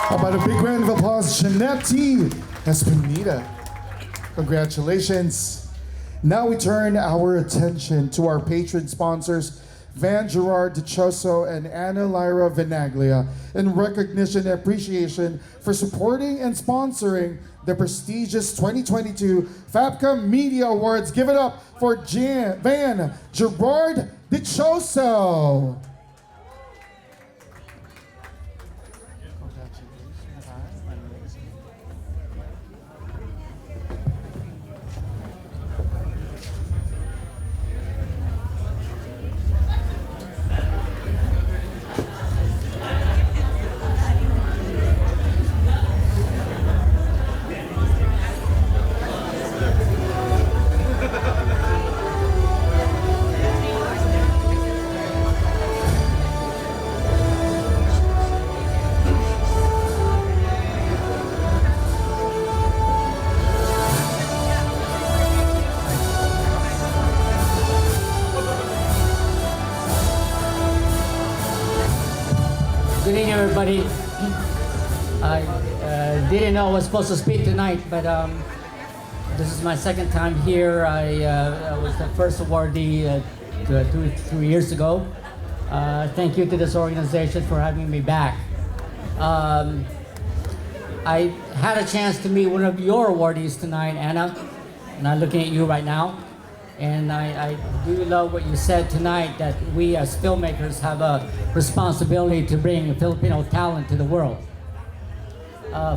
How about a big round of applause, Jeanette T. Espinita. Congratulations. Now we turn our attention to our patron sponsors, Van Gerard DiCioso and Anna Lyra Vinaglia, in recognition and appreciation for supporting and sponsoring the prestigious 2022 FAPCCA Media Awards. Give it up for Van Gerard DiCioso. Good evening, everybody. I didn't know I was supposed to speak tonight, but this is my second time here. I was the first awardee 2 years ago. Thank you to this organization for having me back. I had a chance to meet one of your awardees tonight, Anna, and I'm looking at you right now. And I do love what you said tonight, that we as filmmakers have a responsibility to bring Filipino talent to the world.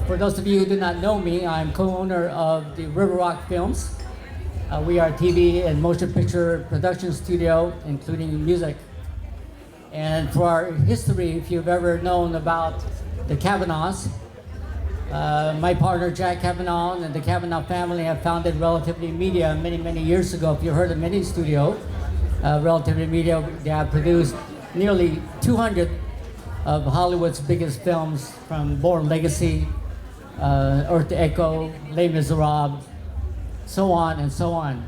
For those of you who do not know me, I'm co-owner of the River Rock Films. We are a TV and motion picture production studio, including music. And for our history, if you've ever known about the Kavanaughs, my partner Jack Kavanaugh and the Kavanaugh family have founded Relativity Media many years ago. If you heard of Mini Studio, Relativity Media, they have produced nearly 200 of Hollywood's biggest films, from Born Legacy, Earth to Echo, Les Miserables, so on and so on.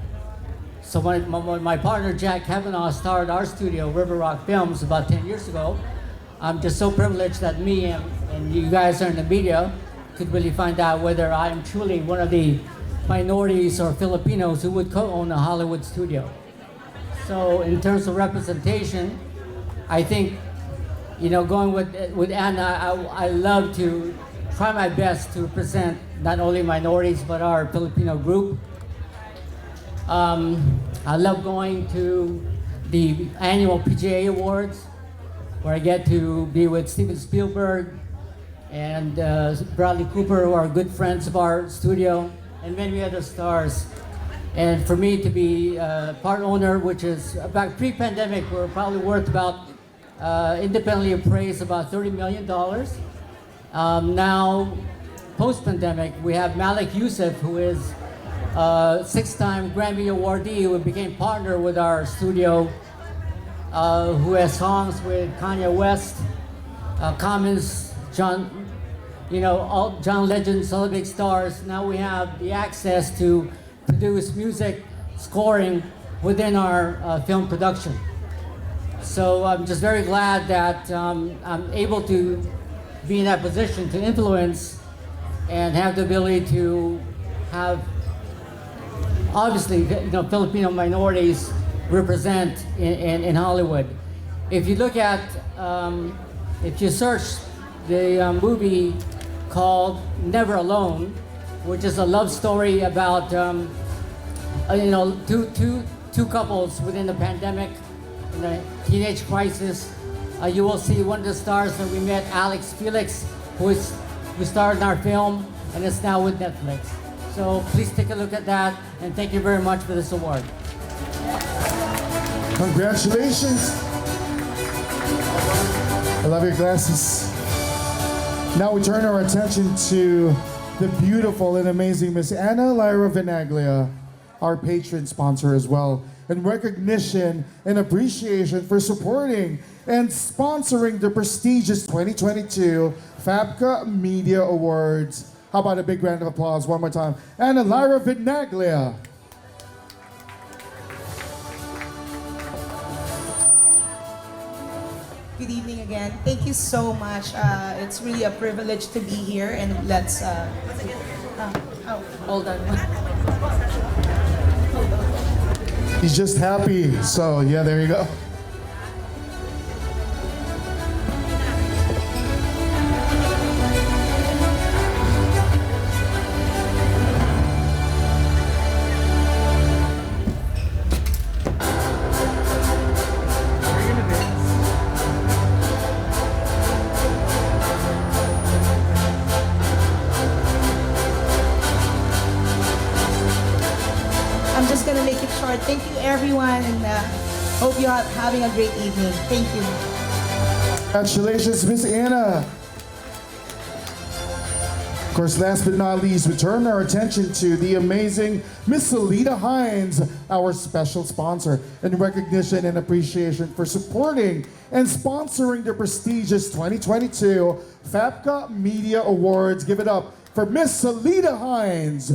So when my partner Jack Kavanaugh started our studio, River Rock Films, about 10 years ago, I'm just so privileged that me and you guys are in the media could really find out whether I am truly one of the minorities or Filipinos who would co-own a Hollywood studio. So in terms of representation, I think, going with Anna, I love to try my best to represent not only minorities but our Filipino group. I love going to the annual PGA Awards, where I get to be with Steven Spielberg and Bradley Cooper, who are good friends of our studio, and many other stars. And for me to be part owner, which is about pre-pandemic, we're probably worth about, independently appraised, about $30 million. Now, post-pandemic, we have Malik Yusuf, who is a 6-time Grammy awardee, who became partner with our studio, who has songs with Kanye West, Commons, all John Legend, all the big stars. Now we have the access to produce music scoring within our film production. So I'm just very glad that I'm able to be in that position to influence and have the ability to have, obviously, Filipino minorities represent in Hollywood. If you look at, if you search the movie called Never Alone, which is a love story about two couples within the pandemic, in the teenage crisis, you will see one of the stars that we met, Alex Felix, who starred in our film and is now with Netflix. So please take a look at that, and thank you very much for this award. Congratulations. I love your glasses. Now we turn our attention to the beautiful and amazing Miss Anna Lyra Venaglia, our patron sponsor as well, in recognition and appreciation for supporting and sponsoring the prestigious 2022 FAPCCA Media Awards. How about a big round of applause one more time? Anna Lyra Venaglia. Good evening again. Thank you so much. It's really a privilege to be here, and let's hold on. He's just happy. So yeah, there you go. I'm just gonna make it short. Thank you, everyone, and hope you are having a great evening. Thank you. Congratulations, Miss Anna. Of course, last but not least, we turn our attention to the amazing Miss Salida Hines, our special sponsor, in recognition and appreciation for supporting and sponsoring the prestigious 2022 FAPCCA Media Awards. Give it up for Miss Salida Hines.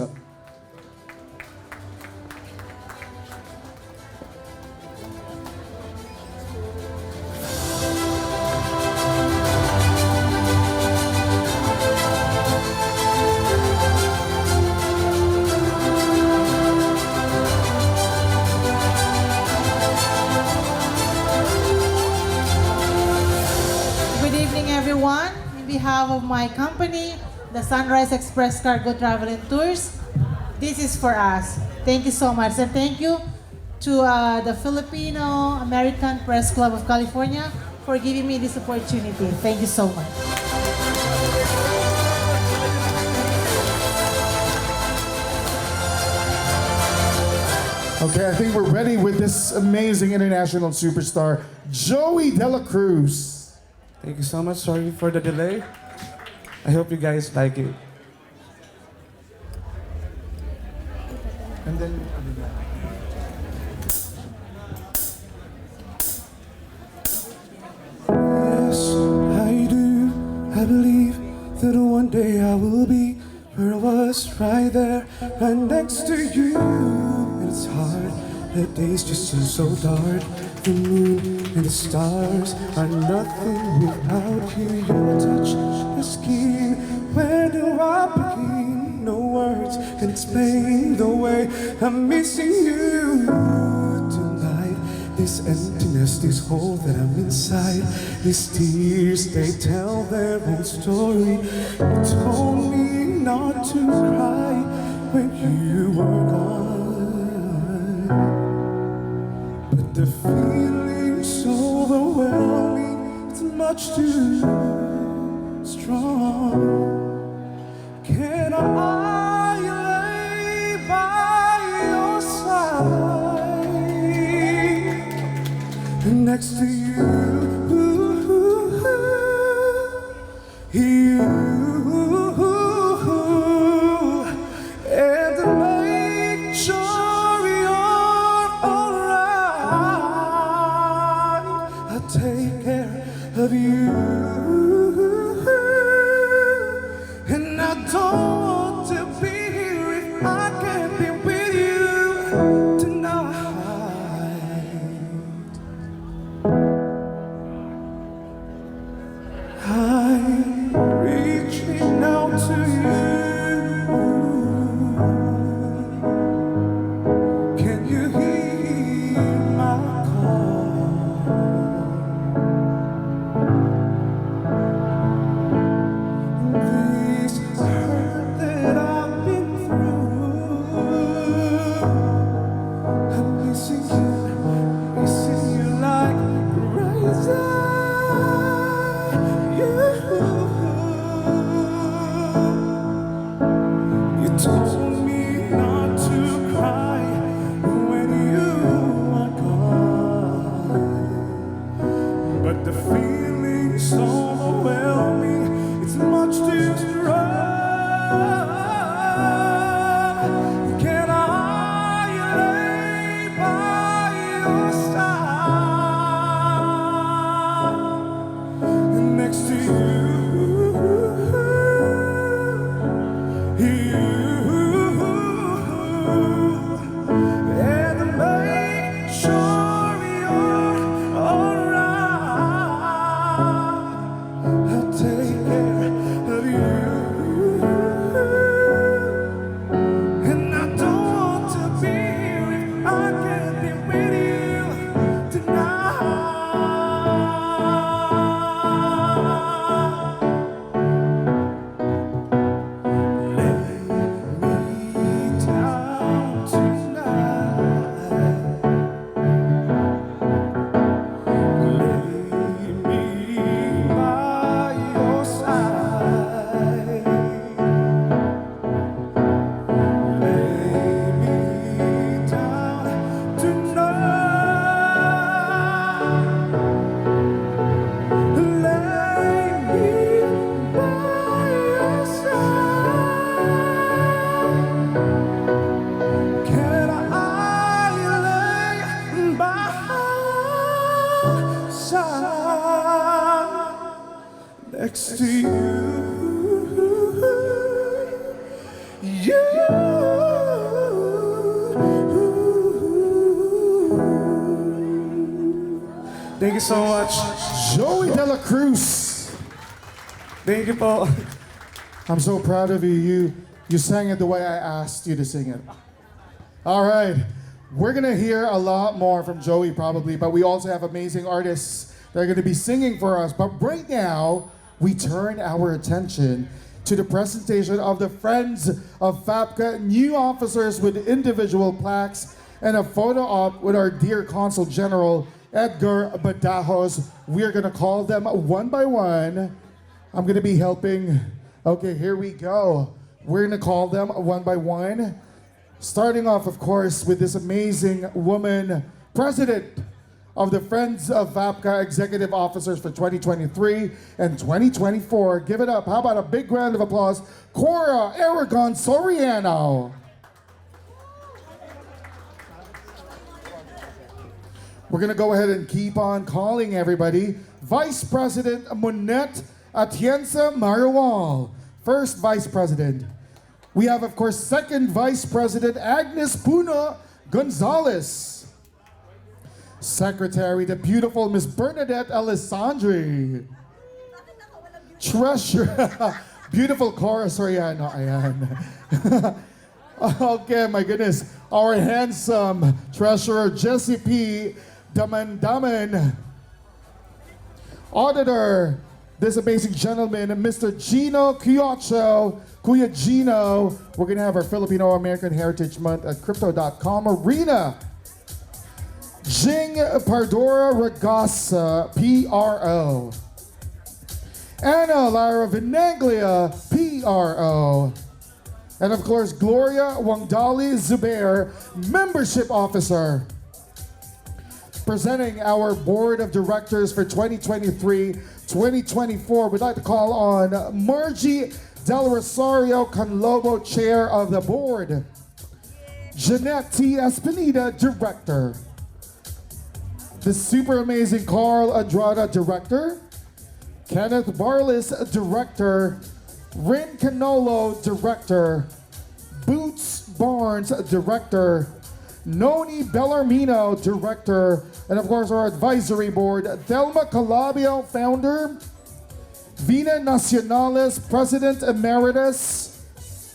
everyone. On behalf of my company, the Sunrise Express Cargo Travel and Tours, this is for us. Thank you so much. And thank you to the Filipino American Press Club of California for giving me this opportunity. Thank you so much. Okay, I think we're ready with this amazing international superstar, Joey De La Cruz. Thank you so much. Sorry for the delay. I hope you guys like it. And then Yes, I do. I believe that one day I will be where I was, right there, right next to you. And it's hard, the days just seem so dark. The moon and the stars are nothing without you. Your touch, your skin, where do I begin? No words can explain the way I'm missing you tonight. This emptiness, this hole that I'm inside, these tears, they tell their own story. You told me not to cry when you were gone, but the feeling's overwhelming, it's much too strong. Can I lay by your side next to you? And to make sure you're alright, I'll take care of you. And I don't want to be here if I can't be with you tonight. I'm reaching out to you. Can you hear my call? This hurt that I've been through, I'm missing you like crazy. You told me not to cry when you are gone, but the feeling's overwhelming, it's much too strong. Can I lay by your side next to you? And make sure you're alright, I'll take care of you. And I don't want to be here if I can't be with you next to you. Thank you so much. Joey De La Cruz. Thank you, po. I'm so proud of you. You sang it the way I asked you to sing it. All right. We're going to hear a lot more from Joey probably, but we also have amazing artists that are going to be singing for us. But right now, we turn our attention to the presentation of the Friends of FAPCCA new officers with individual plaques and a photo op with our dear Consul General Edgar Badajos. We're gonna call them one by one. I'm gonna be helping. Okay, here we go. We're gonna call them one by one. Starting off, of course, with this amazing woman, President of the Friends of FAPCCA Executive Officers for 2023 and 2024. Give it up. How about a big round of applause? Cora Aragon Soriano. We're gonna go ahead and keep on calling everybody. Vice President Monette Atienza Marual. First Vice President. We have, of course, Second Vice President Agnes Puno Gonzalez. Secretary, the beautiful Miss Bernadette Alessandri. Treasurer, beautiful Cora Soriano. Ayan. Okay, my goodness. Our handsome Treasurer, Jesse P. Daman. Auditor, this amazing gentleman, Mr. Gino Quiocho. Kuya Gino. We're going to have our Filipino-American Heritage Month at Crypto.com Arena. Jing Pardora Ragasa, PRO. Anna Lara Vinaglia, PRO. And of course, Gloria Wangdali Zubair, Membership Officer. Presenting our Board of Directors for 2023-2024, we'd like to call on Margie Del Rosario Canlobo, Chair of the Board. Jeanette T. Espinita, Director. The super amazing Carl Andrada, Director. Kenneth Barlis, Director. Rin Canolo, Director. Boots Barnes, Director. Noni Bellarmino, Director. And of course our advisory board, Thelma Calabio, Founder. Vina Nacionales, President Emeritus.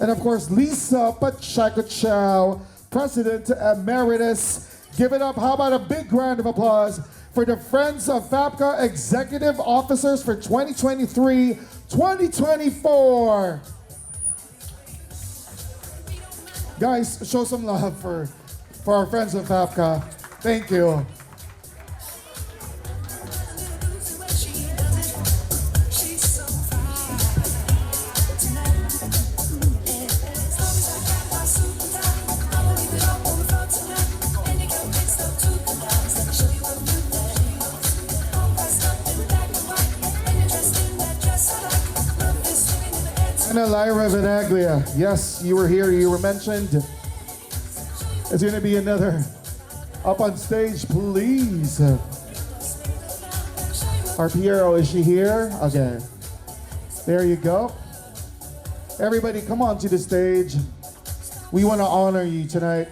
And of course Lisa Pachaco, President Emeritus. Give it up. How about a big round of applause for the Friends of FAPCCA Executive Officers for 2023-2024. Guys, show some love for our Friends of FAPCCA. Thank you. Anna Lyra Vinaglia. Yes, you were here, you were mentioned. There's gonna be another up on stage, please. Our PRO, is she here? Okay. There you go. Everybody come on to the stage. We wanna honor you tonight.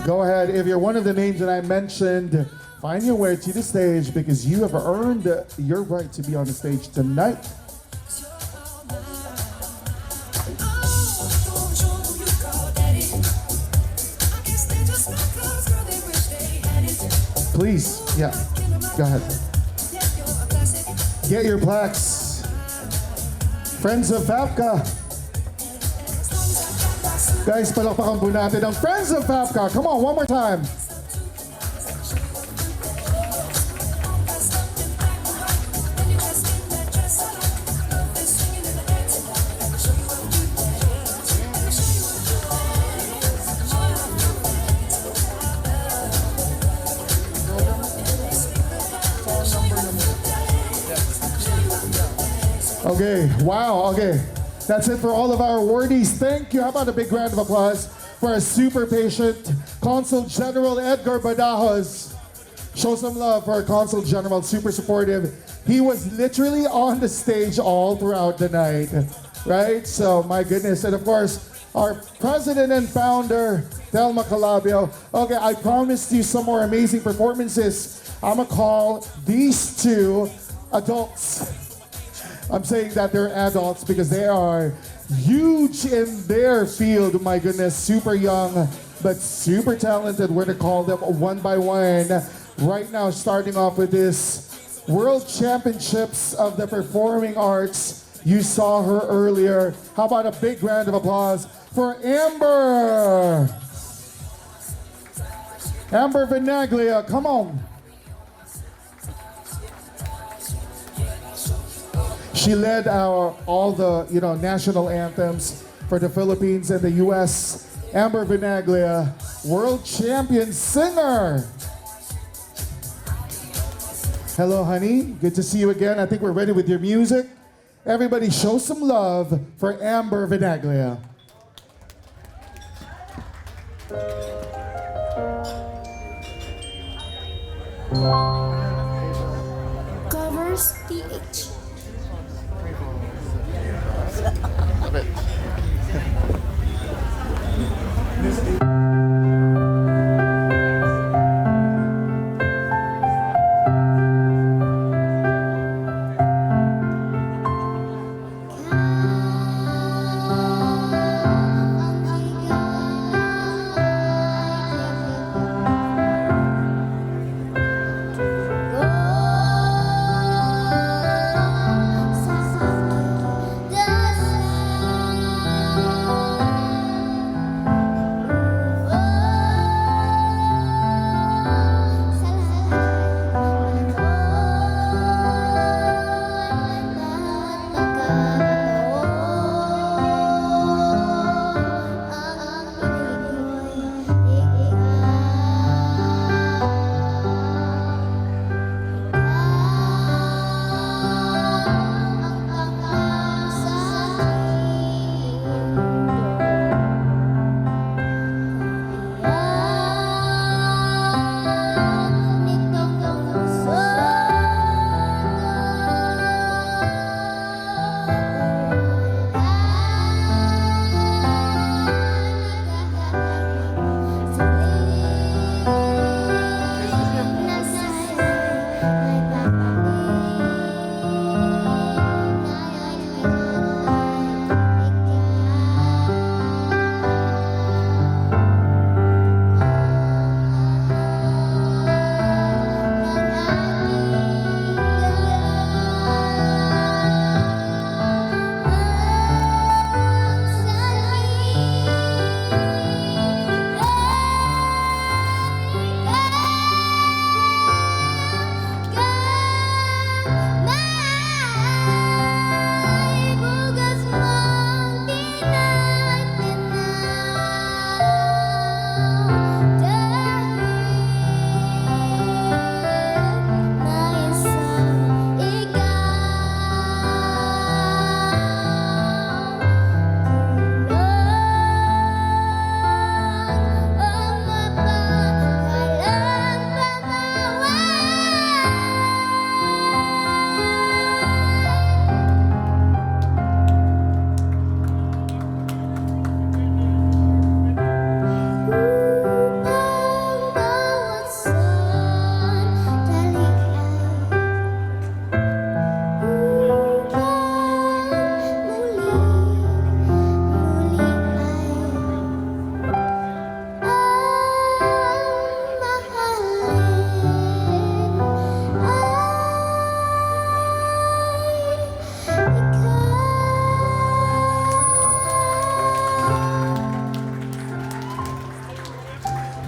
Go ahead, if you're one of the names that I mentioned, find your way to the stage because you have earned your right to be on the stage tonight. Please, yeah, go ahead. Get your plaques. Friends of FAPCCA. Guys, palakpakan po natin ang Friends of FAPCCA. Come on, one more time. Okay, wow, okay. That's it for all of our awardees. Thank you. How about a big round of applause for our super patient Consul General Edgar Badajos. Show some love for our Consul General, super supportive. He was literally on the stage all throughout the night, right? So, my goodness. And of course, our president and founder, Thelma Calabio. Okay, I promised you some more amazing performances. I'm gonna call these two adults. I'm saying that they're adults because they are huge in their field, my goodness, super young, but super talented. We're gonna call them one by one. Right now, starting off with this World Championships of the Performing Arts. You saw her earlier. How about a big round of applause for Amber? Amber Vinaglia, come on. She led all the national anthems for the Philippines and the U.S. Amber Vinaglia, world champion singer. Hello, honey. Good to see you again. I think we're ready with your music. Everybody show some love for Amber Vinaglia. Covers TH.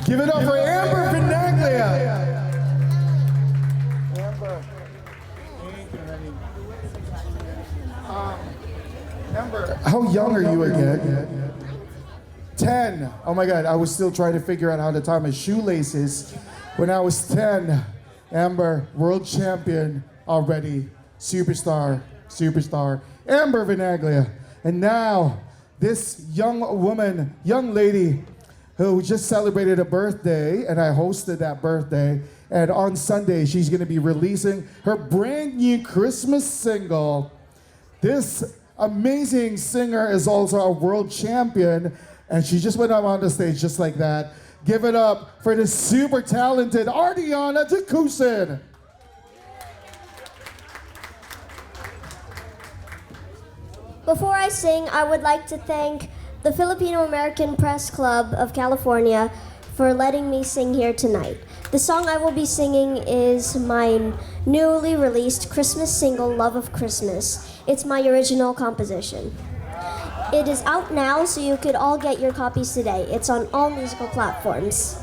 Give it up for Amber Vinaglia. Amber, how young are you again? 10. Oh my God, I was still trying to figure out how to tie my shoelaces. When I was 10, Amber, world champion already. Superstar. Amber Vinaglia. And now, this young woman, young lady, who just celebrated a birthday, and I hosted that birthday. And on Sunday, she's gonna be releasing her brand new Christmas single. This amazing singer is also a world champion, and she just went up on the stage just like that. Give it up for the super talented Ardiana Takusin. Before I sing, I would like to thank the Filipino American Press Club of California for letting me sing here tonight. The song I will be singing is my newly released Christmas single, Love of Christmas. It's my original composition. It is out now, so you could all get your copies today. It's on all musical platforms.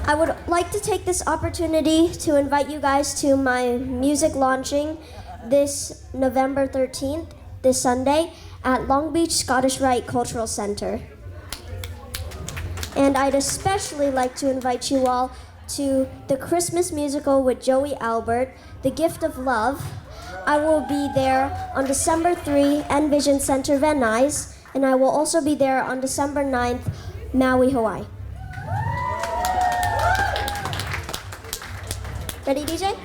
I would like to take this opportunity to invite you guys to my music launching this November 13th, this Sunday, at Long Beach Scottish Rite Cultural Center. And I'd especially like to invite you all to the Christmas musical with Joey Albert, The Gift of Love. I will be there on December 3, Envision Center, Van Nuys, and I will also be there on December 9th, Maui, Hawaii. Ready, DJ?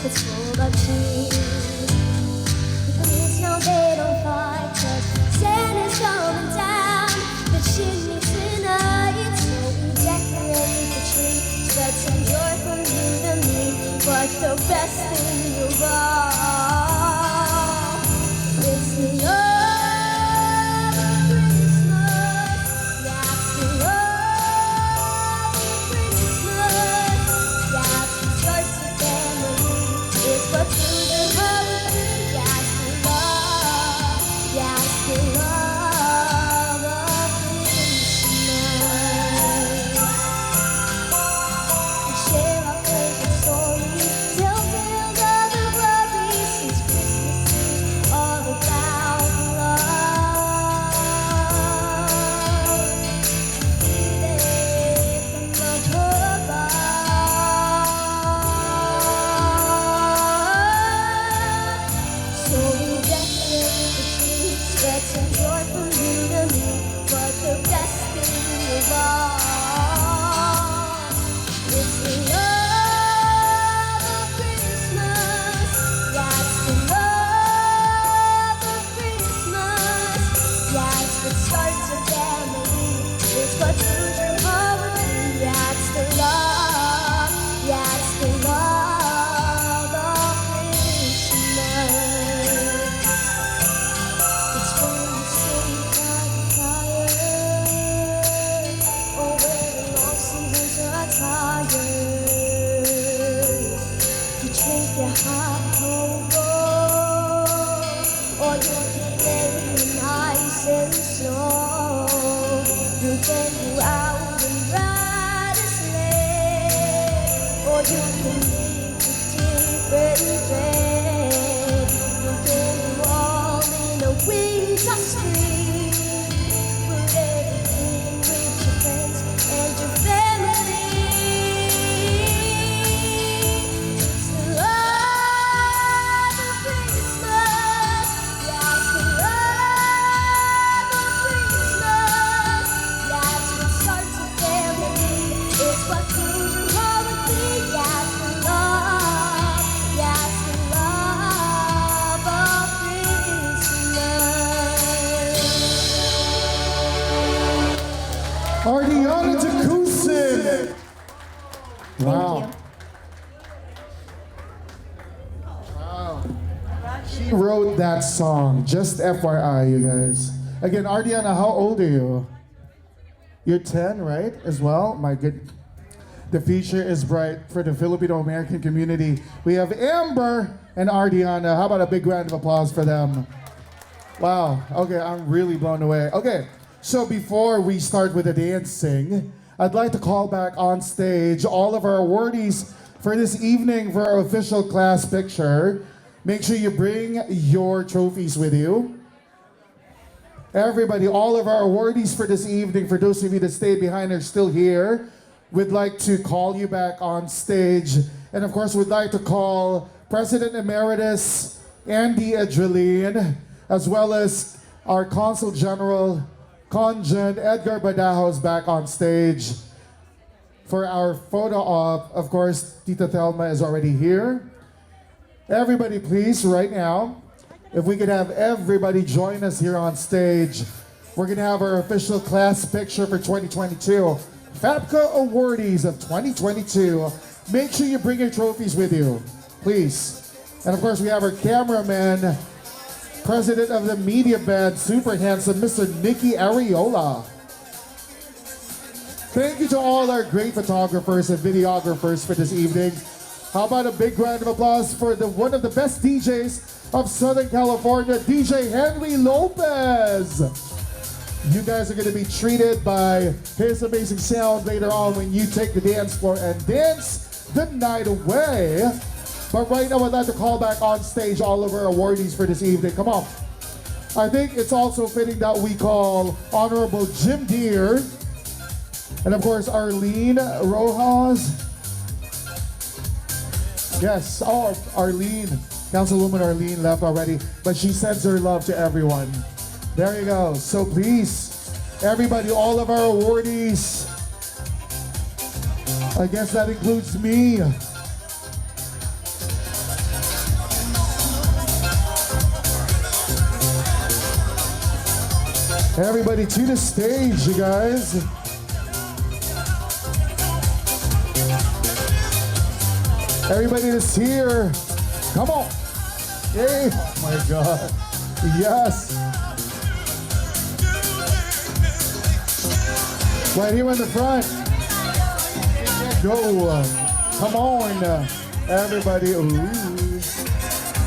It's full of cheese. The kids know they don't fight 'cause Santa's coming down the chimney tonight. So we decorate the tree, spread some joy from you to me. But the best thing of all is the love of Christmas. That's the love of Christmas. That's what starts a family. It's what children love. That's the love. That's the love of Christmas. We share our favorite stories, tell tales of the glory, since Christmas is all about love. Feel it from love above. So we decorate the tree, spread some joy from you to me. But the best thing of all is the love of Christmas. That's the love of Christmas. That's what starts a family. It's what children love with me. That's the love. That's the love of Christmas. It's when you sit by the fire, or wearing long seasons are tired. You drink your hot cocoa, or you can lay in ice and snow. You can go out and ride a sleigh, or you can make a different bed. You can do all in a winter spring. Put everything with your friends and your family. It's the love of Christmas. That's the love of Christmas. That's what starts a family. It's what children love with me. That's the love. That's the love of Christmas. Ardiana Jacusin. Wow. Wow. She wrote that song. Just FYI, you guys. Again, Ardiana, how old are you? You're 10, right? As well? My good. The future is bright for the Filipino American community. We have Amber and Ardiana. How about a big round of applause for them? Wow. Okay, I'm really blown away. Okay, so before we start with the dancing, I'd like to call back on stage all of our awardees for this evening for our official class picture. Make sure you bring your trophies with you. Everybody, all of our awardees for this evening, for those of you that stayed behind are still here, we'd like to call you back on stage. And of course, we'd like to call President Emeritus Andy Adreline, as well as our Consul General, Conjan Edgar Badajos, back on stage. For our photo op, of course, Tita Thelma is already here. Everybody, please, right now, if we could have everybody join us here on stage. We're gonna have our official class picture for 2022. FAPCCA awardees of 2022. Make sure you bring your trophies with you, please. And of course, we have our cameraman, president of the media band, super handsome, Mr. Nicky Ariola. Thank you to all our great photographers and videographers for this evening. How about a big round of applause for one of the best DJs of Southern California, DJ Henry Lopez. You guys are going to be treated by his amazing sound later on when you take the dance floor and dance the night away. But right now, I'd like to call back on stage all of our awardees for this evening. Come on. I think it's also fitting that we call Honorable Jim Deere, and of course, Arlene Rojas. Yes, oh, Arlene, Councilwoman Arlene left already, but she sends her love to everyone. There you go. So please, everybody, all of our awardees, I guess that includes me. Everybody to the stage, you guys. Everybody that's here, come on. Hey, oh my God. Yes. Right here in the front. Go. Come on, everybody. Ooh.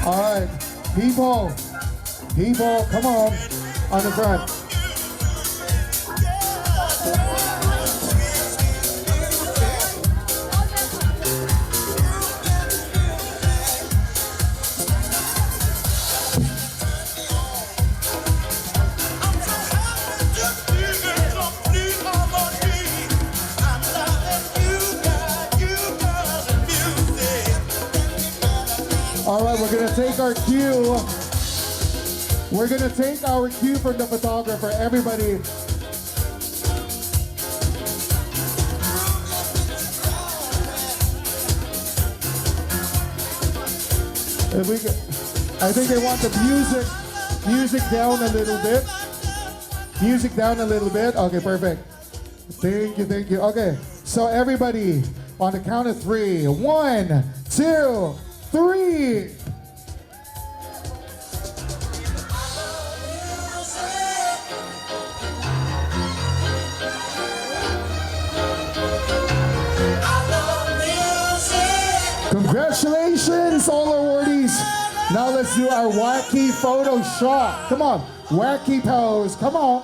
All right. People, come on the front. All right, we're gonna take our cue. We're gonna take our cue from the photographer. Everybody. I think they want the music down a little bit. Music down a little bit. Okay, perfect. Thank you. Okay, so everybody, on the count of 3. 1, 2, 3. Congratulations, all awardees. Now let's do our wacky photo shot. Come on, wacky pose. Come on.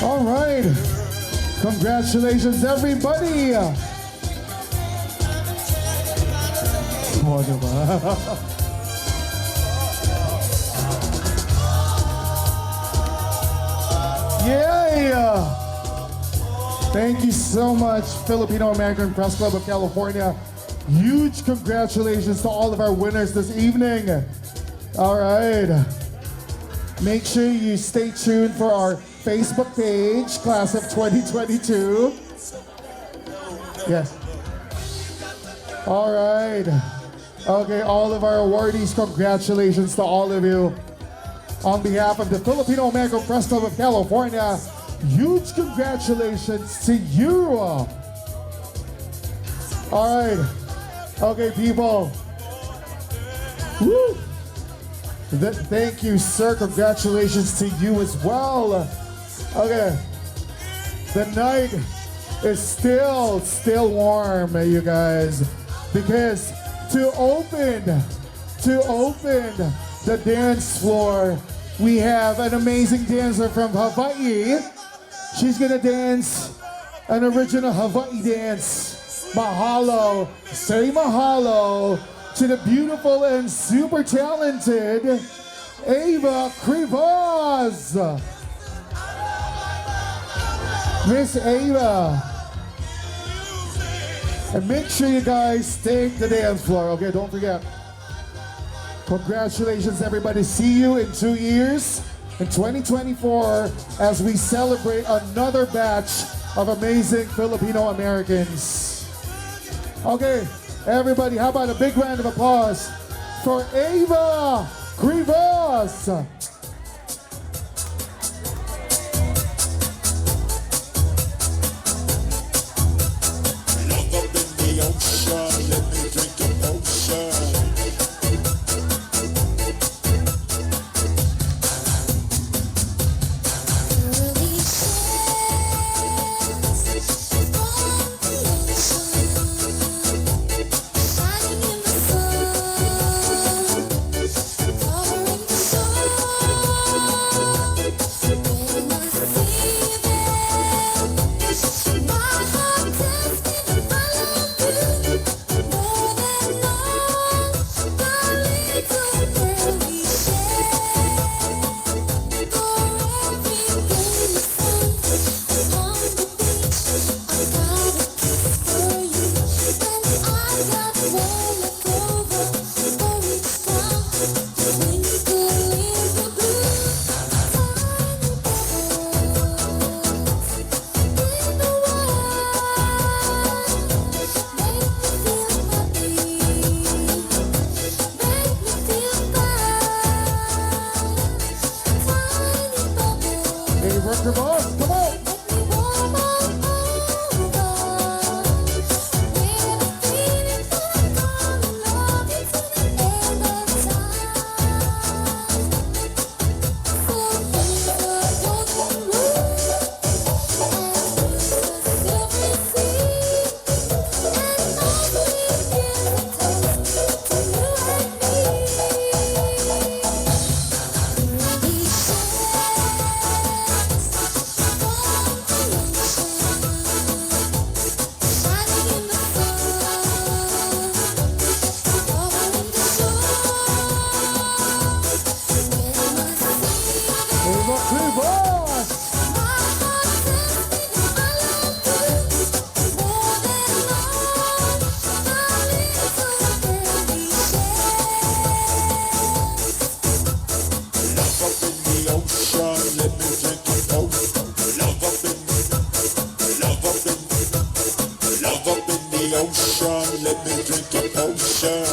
All right. Congratulations, everybody. Oh, diba? Yeah. Thank you so much, Filipino American Press Club of California. Huge congratulations to all of our winners this evening. All right. Make sure you stay tuned for our Facebook page, Class of 2022. Yes. All right. Okay, all of our awardees, congratulations to all of you. On behalf of the Filipino American Press Club of California, huge congratulations to you. All right. Okay, people. Woo. Thank you, sir. Congratulations to you as well. Okay. The night is still warm, you guys, because to open the dance floor, we have an amazing dancer from Hawaii. She's gonna dance an original Hawaii dance. Mahalo, say mahalo to the beautiful and super talented Ava Krivas. Miss Ava. And make sure you guys take the dance floor, okay? Don't forget. Congratulations, everybody. See you in 2 years, in 2024, as we celebrate another batch of amazing Filipino Americans. Okay, everybody, how about a big round of applause for Ava Krivas? Ocean, let me drink your potion.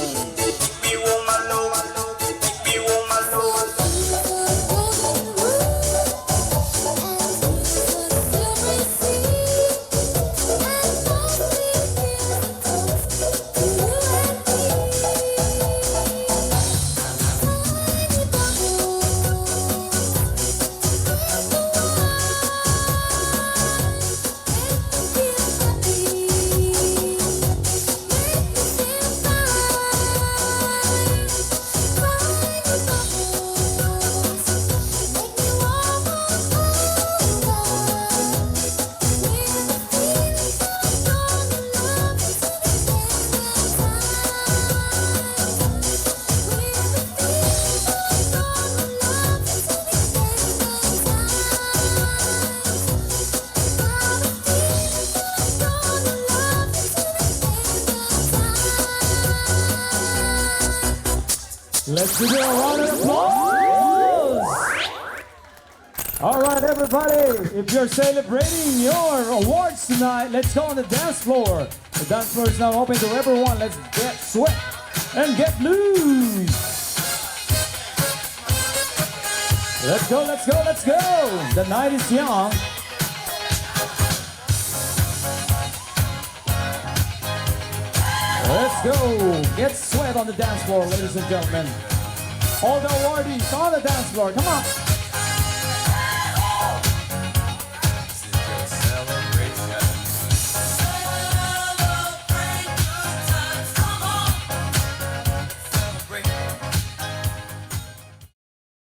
Let's give it a round of applause! All right, everybody, if you're celebrating your awards tonight, let's go on the dance floor. The dance floor is now open to everyone. Let's get sweat and get loose. Let's go, let's go, let's go. The night is young. Let's go. Get sweat on the dance floor, ladies and gentlemen. All the awardees on the dance floor. Come on.